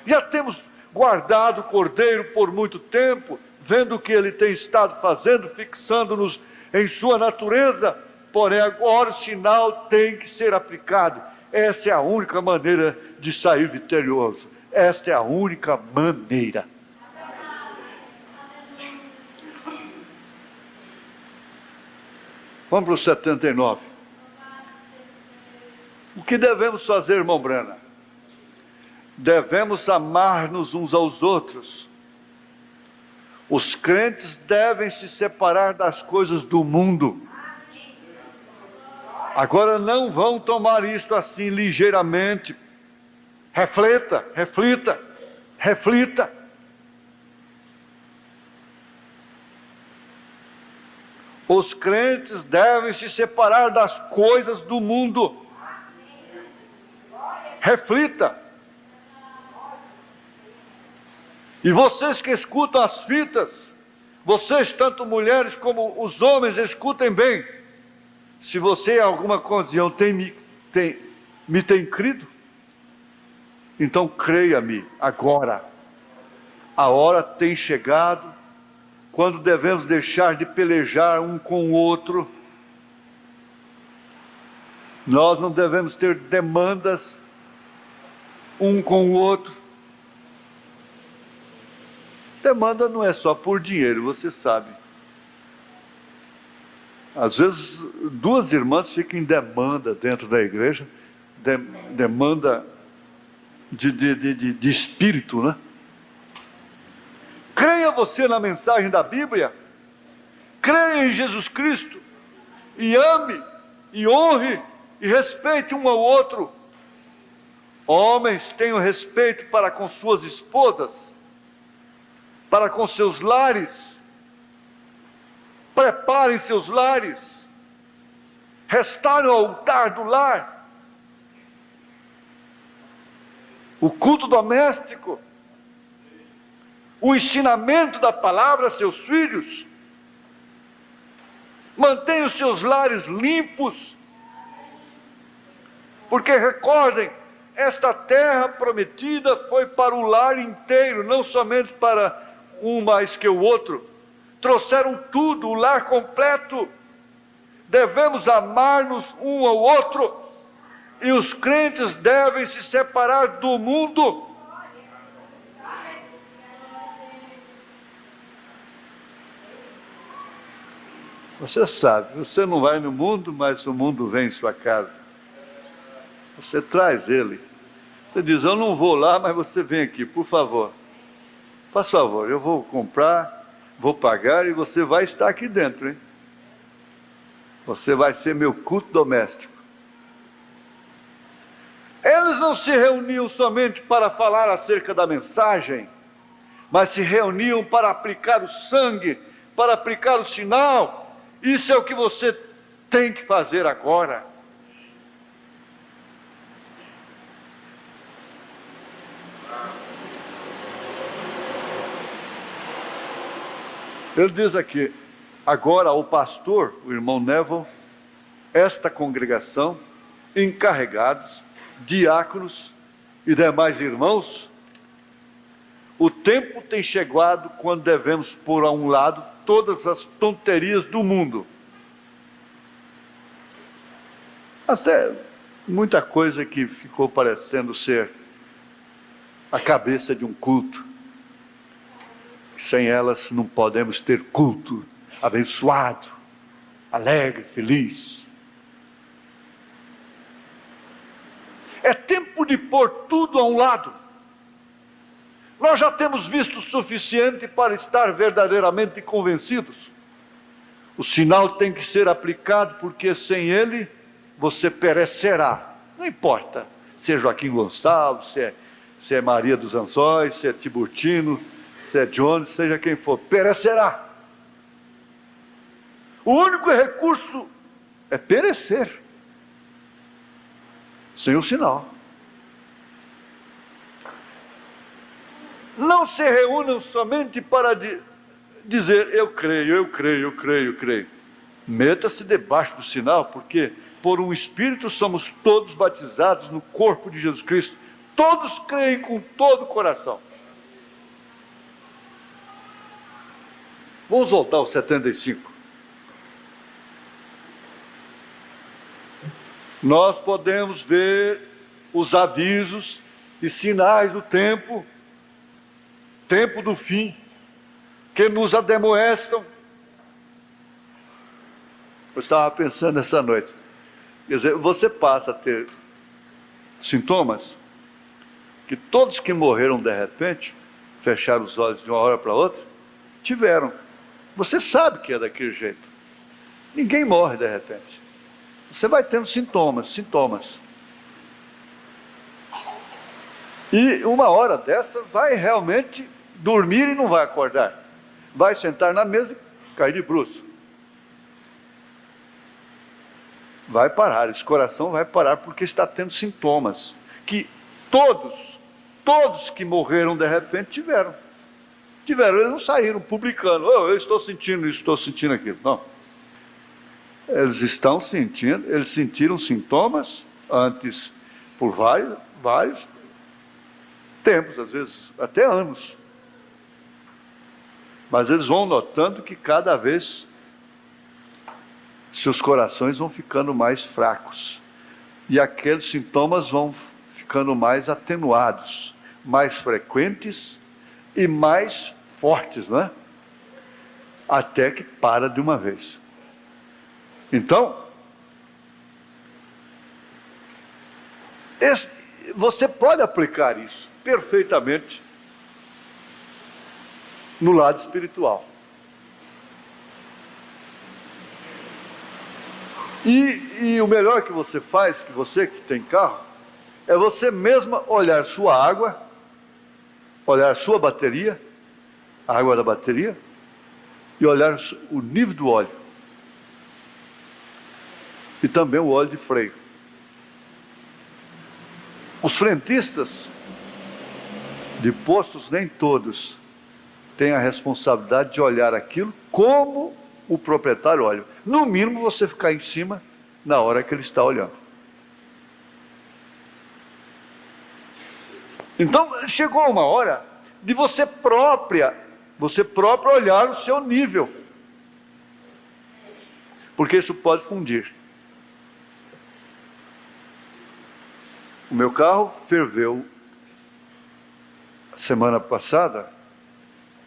Já temos guardado o Cordeiro por muito tempo, vendo o que ele tem estado fazendo, fixando-nos em sua natureza, porém agora o sinal tem que ser aplicado. Essa é a única maneira de sair vitorioso, esta é a única maneira. Vamos para o 79. O que devemos fazer, irmão Brana? Devemos amar-nos uns aos outros, Os crentes devem se separar das coisas do mundo. Agora não vão tomar isto assim ligeiramente. Reflita, reflita, reflita. Os crentes devem se separar das coisas do mundo. Reflita. E vocês que escutam as fitas, vocês, tanto mulheres como os homens, escutem bem. Se você em alguma ocasião me tem crido, então creia-me agora. A hora tem chegado quando devemos deixar de pelejar um com o outro. Nós não devemos ter demandas um com o outro. Demanda não é só por dinheiro, você sabe. Às vezes, duas irmãs ficam em demanda dentro da igreja, demanda de espírito, né? Creia você na mensagem da Bíblia, creia em Jesus Cristo, e ame, e honre, e respeite um ao outro. Homens, tenham respeito para com suas esposas, para com seus lares. Preparem seus lares, restaurem o altar do lar, o culto doméstico, o ensinamento da palavra a seus filhos. Mantenham os seus lares limpos, porque recordem, esta terra prometida foi para o lar inteiro, não somente para um mais que o outro. Trouxeram tudo, o lar completo. Devemos amar-nos um ao outro, e os crentes devem se separar do mundo. Você sabe, você não vai no mundo, mas o mundo vem em sua casa. Você traz ele. Você diz, eu não vou lá, mas você vem aqui, por favor. Faz favor, eu vou comprar, vou pagar e você vai estar aqui dentro, hein? Você vai ser meu culto doméstico. Eles não se reuniam somente para falar acerca da mensagem, mas se reuniam para aplicar o sangue, para aplicar o sinal. Isso é o que você tem que fazer agora. Ele diz aqui, agora o pastor, o irmão Neville, esta congregação, encarregados, diáconos e demais irmãos, o tempo tem chegado quando devemos pôr a um lado todas as tonterias do mundo. Até muita coisa que ficou parecendo ser a cabeça de um culto. Sem elas não podemos ter culto abençoado, alegre, feliz. É tempo de pôr tudo a um lado. Nós já temos visto o suficiente para estar verdadeiramente convencidos. O sinal tem que ser aplicado, porque sem ele você perecerá. Não importa se é Joaquim Gonçalves, se é Maria dos Anzóis, se é Tiburtino, se é Jones, seja quem for, perecerá. O único recurso é perecer, sem o sinal. Não se reúnam somente para dizer, eu creio, eu creio, eu creio, eu creio. Meta-se debaixo do sinal, porque por um Espírito somos todos batizados no corpo de Jesus Cristo. Todos creem com todo o coração. Vamos voltar ao 75. Nós podemos ver os avisos e sinais do tempo do fim, que nos ademoestam. Eu estava pensando essa noite. Quer dizer, você passa a ter sintomas que todos que morreram de repente, fecharam os olhos de uma hora para outra, tiveram. Você sabe que é daquele jeito. Ninguém morre de repente. Você vai tendo sintomas. E uma hora dessa vai realmente dormir e não vai acordar. Vai sentar na mesa e cair de bruços. Vai parar, esse coração vai parar porque está tendo sintomas que todos que morreram de repente tiveram. Eles não saíram publicando, eu estou sentindo isso, estou sentindo aquilo. Não. Eles estão sentindo, eles sentiram sintomas antes por vários tempos, às vezes até anos. Mas eles vão notando que cada vez seus corações vão ficando mais fracos. E aqueles sintomas vão ficando mais atenuados, mais frequentes e mais fortes, não é? Até que para de uma vez. Então, você pode aplicar isso perfeitamente no lado espiritual. E o melhor que você faz, que você que tem carro, é você mesma olhar sua água, olhar sua bateria, a água da bateria, e olhar o nível do óleo. E também o óleo de freio. Os frentistas de postos, nem todos, têm a responsabilidade de olhar aquilo como o proprietário olha. No mínimo você ficar em cima na hora que ele está olhando. Então chegou uma hora de você própria olhar o seu nível, porque isso pode fundir. O meu carro ferveu semana passada,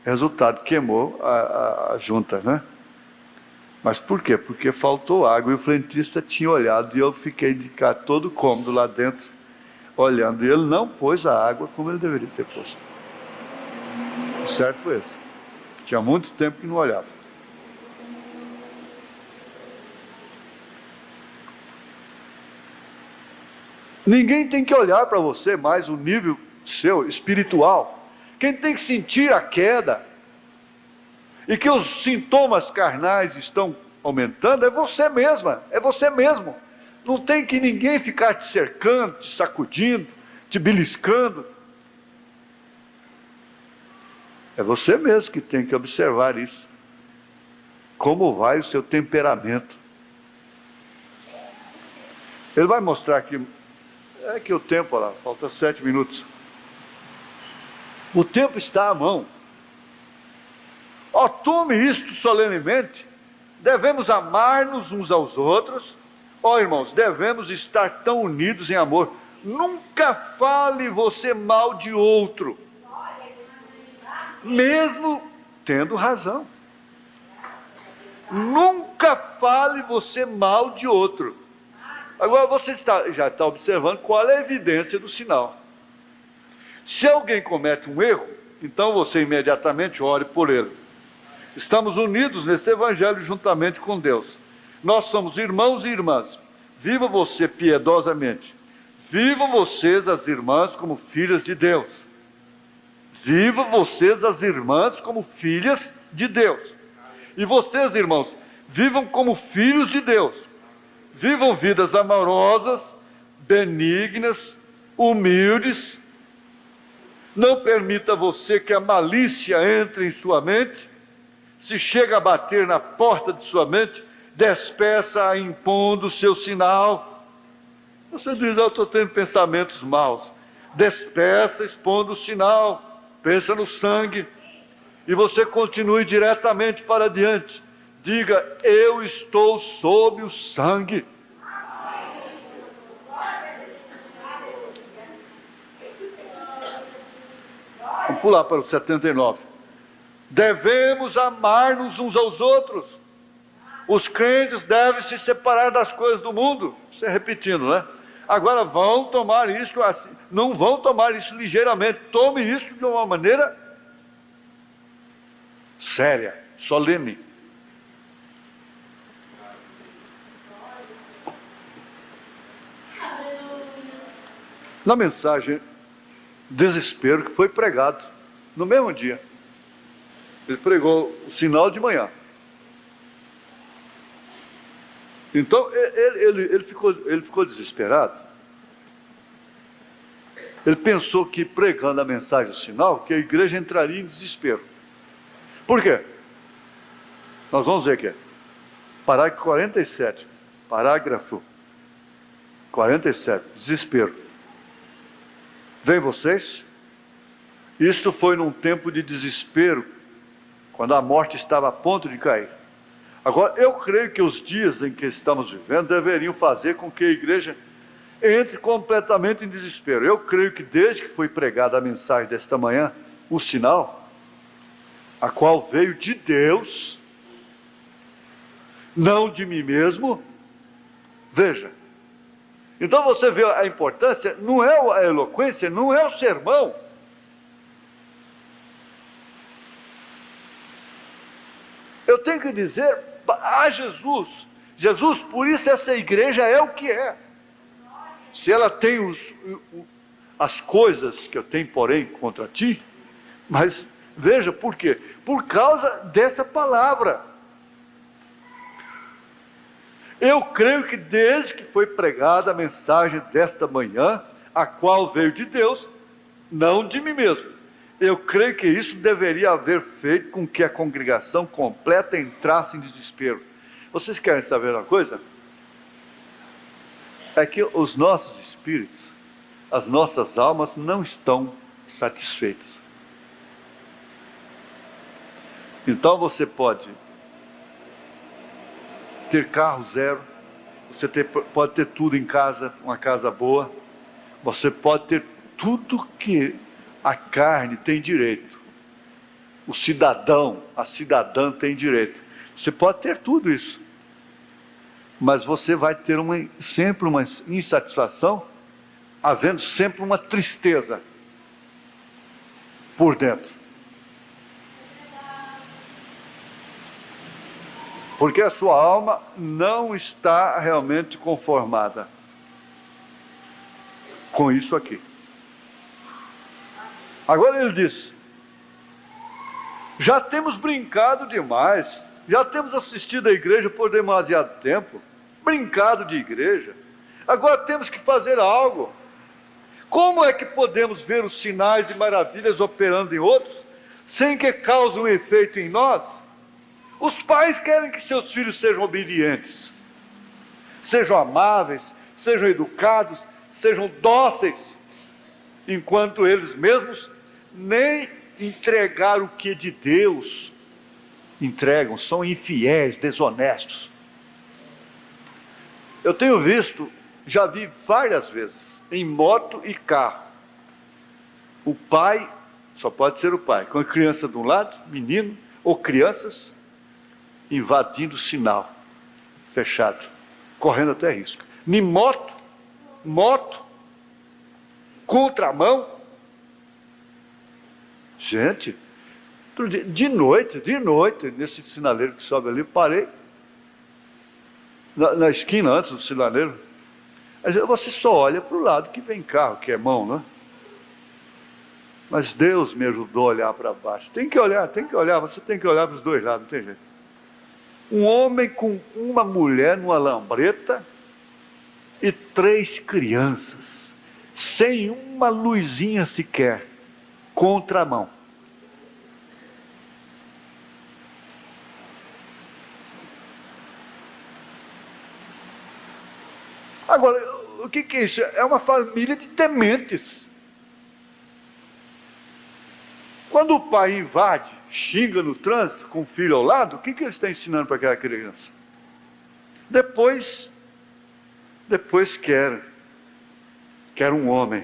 resultado, queimou a junta, né? Mas por quê? Porque faltou água e o frentista tinha olhado e eu fiquei de cá todo cômodo lá dentro, olhando, e ele não pôs a água como ele deveria ter posto. O certo foi esse. Tinha muito tempo que não olhava. Ninguém tem que olhar para você mais o nível seu espiritual. Quem tem que sentir a queda e que os sintomas carnais estão aumentando é você mesma, é você mesmo. Não tem que ninguém ficar te cercando, te sacudindo, te beliscando. É você mesmo que tem que observar isso. Como vai o seu temperamento? Ele vai mostrar aqui. É que o tempo, olha lá, falta 7 minutos. O tempo está à mão. Ó, tome isto solenemente. Devemos amar-nos uns aos outros. Ó, irmãos, devemos estar tão unidos em amor. Nunca fale você mal de outro, mesmo tendo razão. Nunca fale você mal de outro. Agora você já está observando qual é a evidência do sinal. Se alguém comete um erro, então você imediatamente ore por ele. Estamos unidos nesse evangelho juntamente com Deus. Nós somos irmãos e irmãs. Viva você piedosamente. Vivam vocês as irmãs como filhas de Deus. Vivam vocês as irmãs como filhas de Deus. E vocês, irmãos, vivam como filhos de Deus. Vivam vidas amorosas, benignas, humildes. Não permita você que a malícia entre em sua mente. Se chega a bater na porta de sua mente, despeça-a impondo o seu sinal. Você diz, eu estou tendo pensamentos maus. Despeça, expondo o sinal. Pensa no sangue. E você continue diretamente para diante. Diga, eu estou sob o sangue. Vamos pular para o 79. Devemos amar-nos uns aos outros. Os crentes devem se separar das coisas do mundo. Você repetindo, né? Agora vão tomar isso assim. Não vão tomar isso ligeiramente. Tome isso de uma maneira séria, solene. Na mensagem desespero que foi pregado no mesmo dia, ele pregou o sinal de manhã. Então ele ficou desesperado. Ele pensou que pregando a mensagem do sinal, que a igreja entraria em desespero. Por quê? Nós vamos ver aqui. Parágrafo 47. Parágrafo 47. Desespero. Vem vocês? Isto foi num tempo de desespero, quando a morte estava a ponto de cair. Agora, eu creio que os dias em que estamos vivendo deveriam fazer com que a igreja entre completamente em desespero. Eu creio que desde que foi pregada a mensagem desta manhã, o sinal, a qual veio de Deus, não de mim mesmo, veja. Então você vê a importância, não é a eloquência, não é o sermão. Eu tenho que dizer a Jesus, Jesus, por isso essa igreja é o que é. Se ela tem as coisas que eu tenho, porém, contra ti, mas veja por quê? Por causa dessa palavra. Eu creio que desde que foi pregada a mensagem desta manhã, a qual veio de Deus, não de mim mesmo. Eu creio que isso deveria haver feito com que a congregação completa entrasse em desespero. Vocês querem saber uma coisa? É que os nossos espíritos, as nossas almas não estão satisfeitas. Então você pode ter carro zero, você pode ter tudo em casa, uma casa boa, você pode ter tudo que a carne tem direito, o cidadão, a cidadã tem direito. Você pode ter tudo isso, mas você vai ter sempre uma insatisfação, havendo sempre uma tristeza por dentro. Porque a sua alma não está realmente conformada com isso aqui. Agora ele diz: já temos brincado demais, já temos assistido a igreja por demasiado tempo, brincado de igreja, agora temos que fazer algo. Como é que podemos ver os sinais e maravilhas operando em outros, sem que causem um efeito em nós? Os pais querem que seus filhos sejam obedientes, sejam amáveis, sejam educados, sejam dóceis, enquanto eles mesmos nem entregar o que de Deus entregam, são infiéis, desonestos. Eu tenho visto, já vi várias vezes, em moto e carro, o pai, só pode ser o pai, com a criança de um lado, menino, ou crianças, invadindo o sinal fechado, correndo até risco. Em moto, contramão. Gente, de noite, nesse sinaleiro que sobe ali, eu parei na esquina antes do sinaleiro. Você só olha para o lado que vem carro, que é mão, né? Mas Deus me ajudou a olhar para baixo. Tem que olhar, você tem que olhar para os dois lados, não tem jeito. Um homem com uma mulher numa lambreta e 3 crianças, sem uma luzinha sequer, contramão. Agora, o que é isso? É uma família de tementes. Quando o pai invade, xinga no trânsito com o filho ao lado, o que ele está ensinando para aquela criança? Depois quer um homem.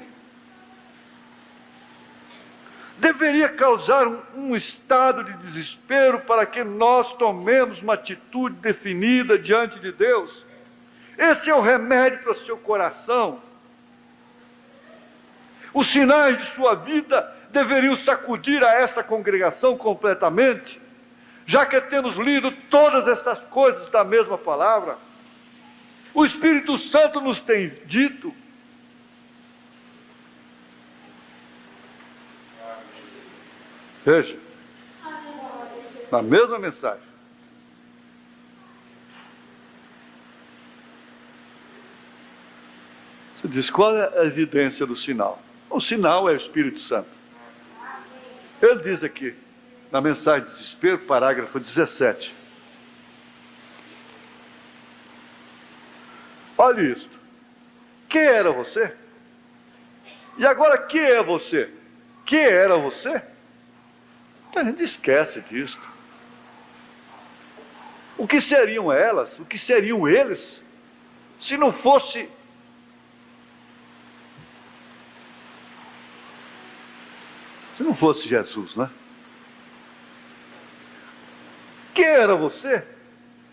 Deveria causar um estado de desespero para que nós tomemos uma atitude definida diante de Deus. Esse é o remédio para o seu coração. Os sinais de sua vida deveriam sacudir a esta congregação completamente. já que temos lido todas estas coisas da mesma palavra, o Espírito Santo nos tem dito, veja, na mesma mensagem, você diz, qual é a evidência do sinal? O sinal é o Espírito Santo. Ele diz aqui, na mensagem de desespero, parágrafo 17. Olha isto. Quem era você? E agora quem é você? Quem era você? A gente esquece disso. O que seriam elas? O que seriam eles? Se não fosse Jesus, né? Quem era você?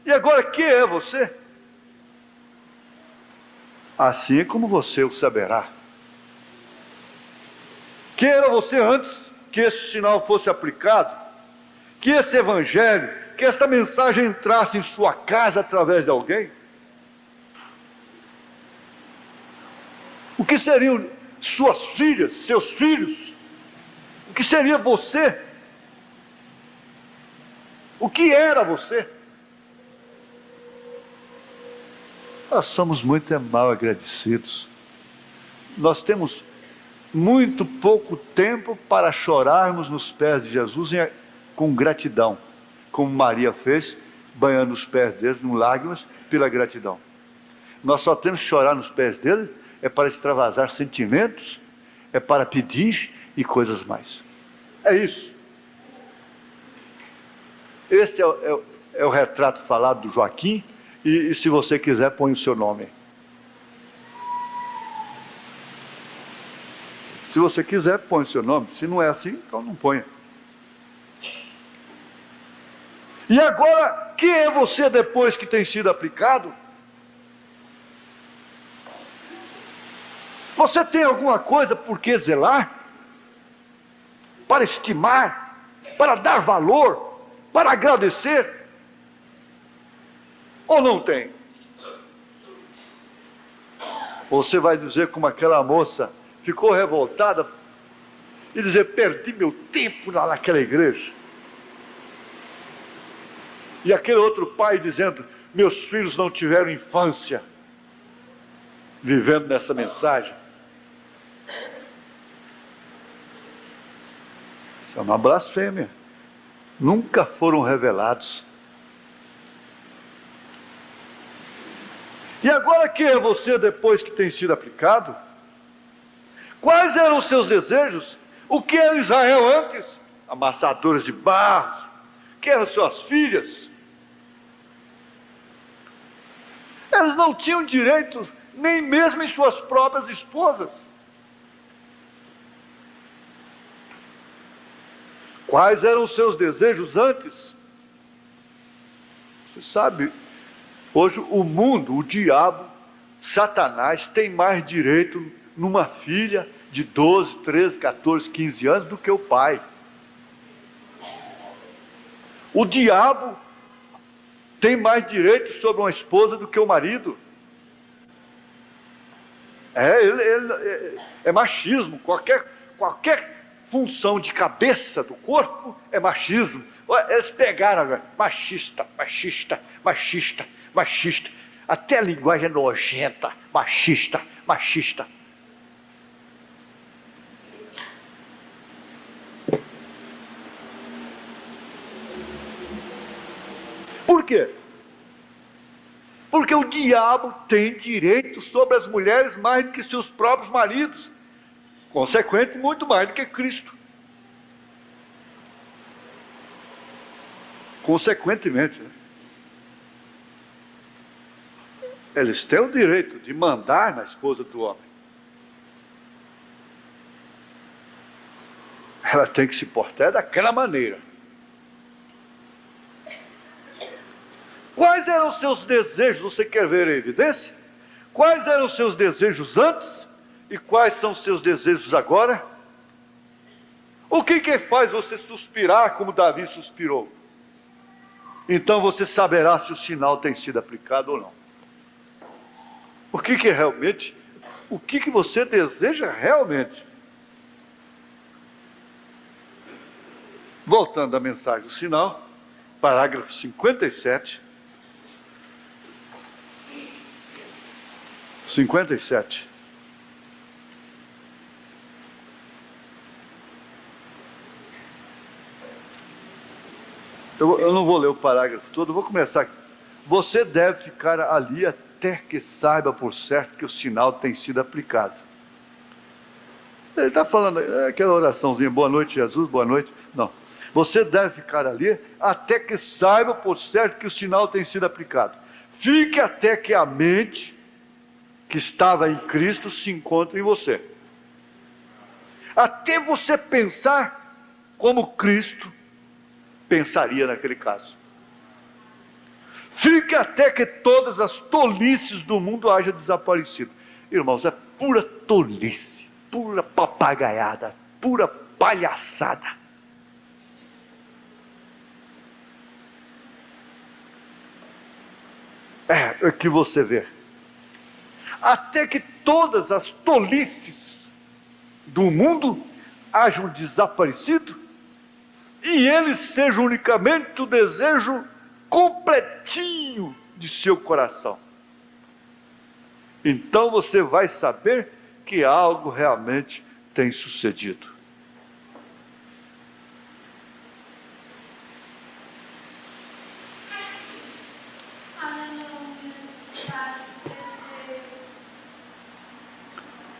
E agora quem é você? Assim como você o saberá. Quem era você antes que esse sinal fosse aplicado? Que esse evangelho, que esta mensagem entrasse em sua casa através de alguém? O que seriam suas filhas, seus filhos? O que seria você? O que era você? Nós somos muito mal agradecidos. Nós temos muito pouco tempo para chorarmos nos pés de Jesus com gratidão, como Maria fez, banhando os pés dele com lágrimas pela gratidão. Nós só temos que chorar nos pés dele é para extravasar sentimentos, é para pedir e coisas mais. É isso. Esse é o retrato falado do Joaquim, e se você quiser, põe o seu nome. Se você quiser, põe o seu nome. Se não é assim, então não ponha. E agora, quem é você depois que tem sido aplicado? Você tem alguma coisa por que zelar? Para estimar? Para dar valor? Para agradecer? Ou não tem? Você vai dizer como aquela moça ficou revoltada e dizer, perdi meu tempo lá naquela igreja. E aquele outro pai dizendo, meus filhos não tiveram infância, vivendo nessa mensagem. Isso é uma blasfêmia. Nunca foram revelados. E agora quem é você depois que tem sido aplicado? Quais eram os seus desejos? O que era Israel antes? Amassadores de barro. Que eram suas filhas? Elas não tinham direito nem mesmo em suas próprias esposas. Quais eram os seus desejos antes? Você sabe, hoje o mundo, o diabo, Satanás tem mais direito numa filha de 12, 13, 14, 15 anos do que o pai. O diabo tem mais direito sobre uma esposa do que o marido. É machismo. Qualquer função de cabeça do corpo é machismo. Eles pegaram agora, machista. Até a linguagem é nojenta, machista. Por quê? Porque o diabo tem direito sobre as mulheres mais do que seus próprios maridos. Consequente, muito mais do que Cristo. Consequentemente, né? Eles têm o direito de mandar na esposa do homem. Ela tem que se portar daquela maneira. Quais eram os seus desejos? Você quer ver a evidência? Quais eram os seus desejos antes? E quais são os seus desejos agora? O que faz você suspirar como Davi suspirou? Então você saberá se o sinal tem sido aplicado ou não. O que realmente, o que você deseja realmente? Voltando à mensagem do sinal, parágrafo 57. 57. Eu não vou ler o parágrafo todo, vou começar aqui. Você deve ficar ali até que saiba por certo que o sinal tem sido aplicado. Ele está falando, aquela oraçãozinha, boa noite Jesus, boa noite. Não, você deve ficar ali até que saiba por certo que o sinal tem sido aplicado. Fique até que a mente que estava em Cristo se encontre em você. Até você pensar como Cristo pensaria naquele caso. Fique até que todas as tolices do mundo hajam desaparecido. Irmãos, é pura tolice, pura papagaiada, pura palhaçada. É que você vê. Até que todas as tolices do mundo hajam desaparecido e ele seja unicamente o desejo completinho de seu coração. Então você vai saber que algo realmente tem sucedido.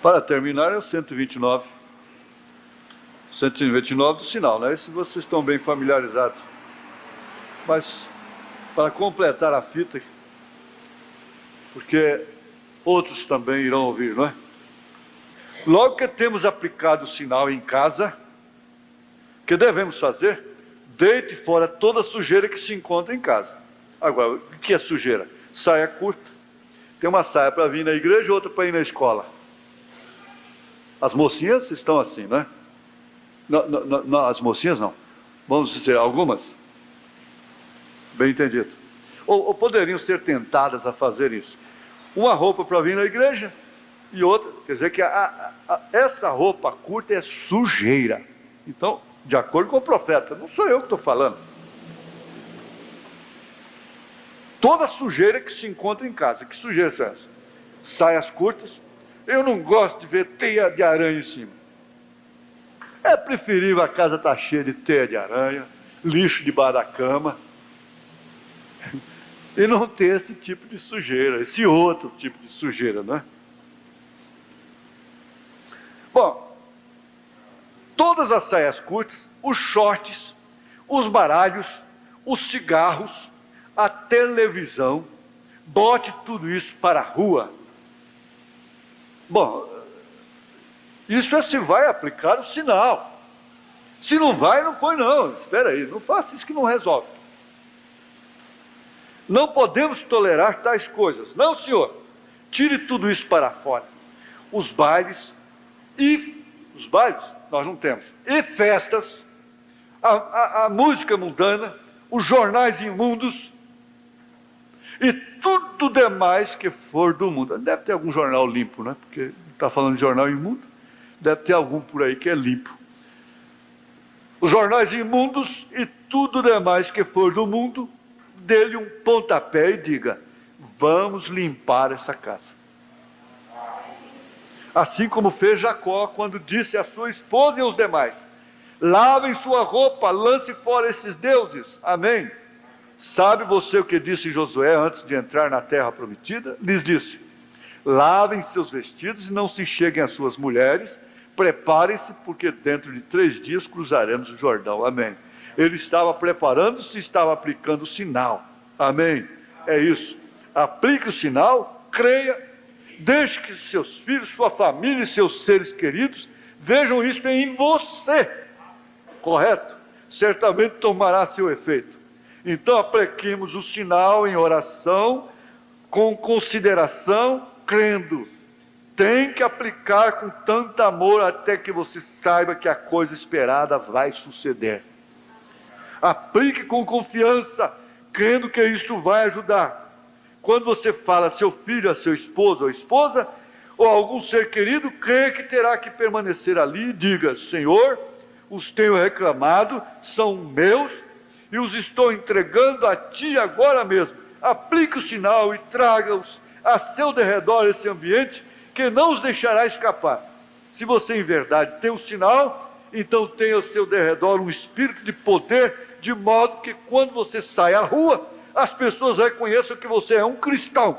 Para terminar, é o 129. 129 do sinal, né? Esse vocês estão bem familiarizados. Mas, para completar a fita, porque outros também irão ouvir, não é? Logo que temos aplicado o sinal em casa, o que devemos fazer? Deite fora toda a sujeira que se encontra em casa. Agora, o que é sujeira? Saia curta. Tem uma saia para vir na igreja e outra para ir na escola. As mocinhas estão assim, né? Não, as mocinhas não. Vamos dizer, algumas. Bem entendido. Ou poderiam ser tentadas a fazer isso. Uma roupa para vir na igreja e outra. Quer dizer que essa roupa curta é sujeira. Então, de acordo com o profeta, não sou eu que estou falando. Toda sujeira que se encontra em casa. Que sujeira é essa? Saias curtas. Eu não gosto de ver teia de aranha em cima. É preferível a casa estar cheia de teia de aranha, lixo debaixo da cama, e não ter esse tipo de sujeira, esse outro tipo de sujeira, não é? Bom, todas as saias curtas, os shorts, os baralhos, os cigarros, a televisão, bote tudo isso para a rua. Bom, isso é se vai aplicar o sinal. Se não vai, não põe não. Espera aí, não faça isso que não resolve. Não podemos tolerar tais coisas. Não, senhor. Tire tudo isso para fora. Os bailes, nós não temos. E festas, a música mundana, os jornais imundos, e tudo demais que for do mundo. Deve ter algum jornal limpo, né? Porque está falando de jornal imundo. Deve ter algum por aí que é limpo. Os jornais imundos e tudo demais que for do mundo, dê-lhe um pontapé e diga: vamos limpar essa casa. Assim como fez Jacó quando disse à sua esposa e aos demais: lavem sua roupa, lance fora esses deuses. Amém. Sabe você o que disse Josué antes de entrar na terra prometida? Lhes disse: lavem seus vestidos e não se cheguem às suas mulheres. Preparem-se, porque dentro de 3 dias cruzaremos o Jordão. Amém. Ele estava preparando-se, estava aplicando o sinal. Amém. É isso. Aplique o sinal, creia, deixe que seus filhos, sua família e seus seres queridos vejam isso em você. Correto? Certamente tomará seu efeito. Então apliquemos o sinal em oração, com consideração, crendo. Tem que aplicar com tanto amor até que você saiba que a coisa esperada vai suceder. Aplique com confiança, crendo que isto vai ajudar. Quando você fala a seu filho, a seu esposo ou esposa, ou a algum ser querido, creia que terá que permanecer ali e diga: Senhor, os tenho reclamado, são meus, e os estou entregando a Ti agora mesmo. Aplique o sinal e traga-os a seu derredor, esse ambiente, que não os deixará escapar. Se você em verdade tem o sinal, então tenha ao seu derredor um espírito de poder, de modo que quando você sai à rua, as pessoas reconheçam que você é um cristão.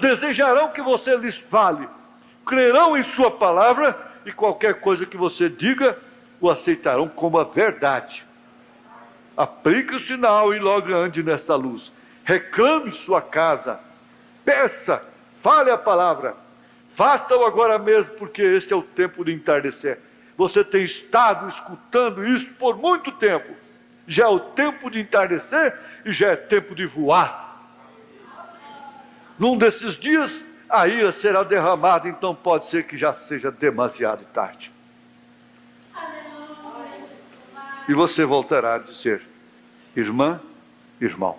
Desejarão que você lhes fale, crerão em sua palavra, e qualquer coisa que você diga, o aceitarão como a verdade. Aplique o sinal e logo ande nessa luz. Reclame sua casa, peça, fale a palavra, faça-o agora mesmo, porque este é o tempo de entardecer. Você tem estado escutando isso por muito tempo. Já é o tempo de entardecer e já é tempo de voar. Num desses dias, a ira será derramada, então pode ser que já seja demasiado tarde. E você voltará a dizer: irmã, irmão.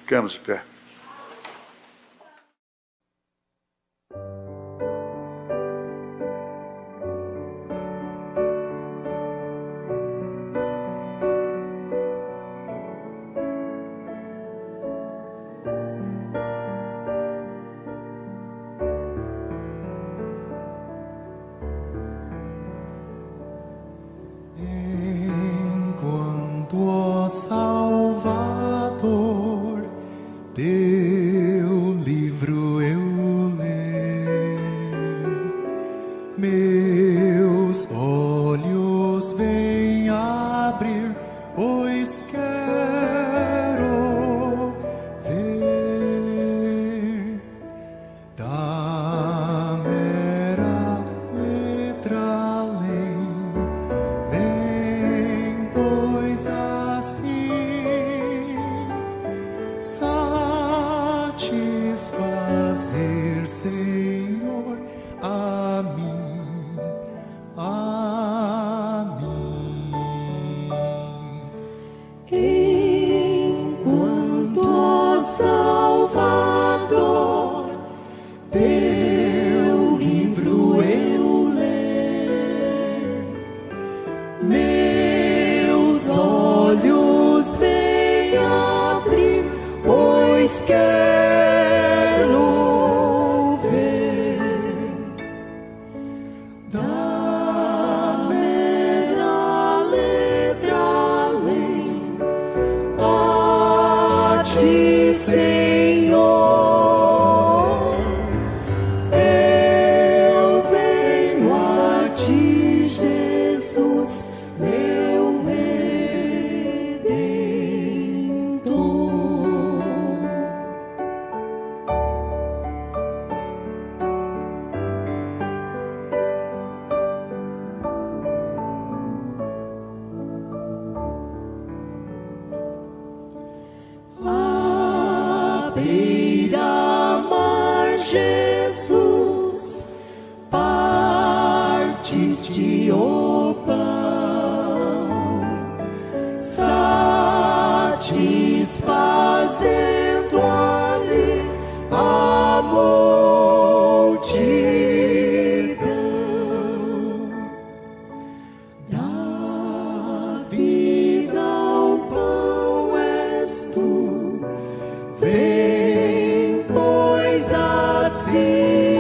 Ficamos de pé. Ó Salvador, teu livro eu leio, meus olhos vêm abrir, pois quero ver da mera letra além. Vem, pois assim satisfazer, Senhor, a mim, a mim. Enquanto, ó Salvador, teu livro eu leio, meus olhos vêm abrir, pois quero ver da mera letra além a ti, Senhor. Eu venho a ti, Jesus, meu Redentor. À beira-mar, Jesus, partiste o pão, satisfazendo ali a multidão. Da vida o pão és tu, vem, pois assim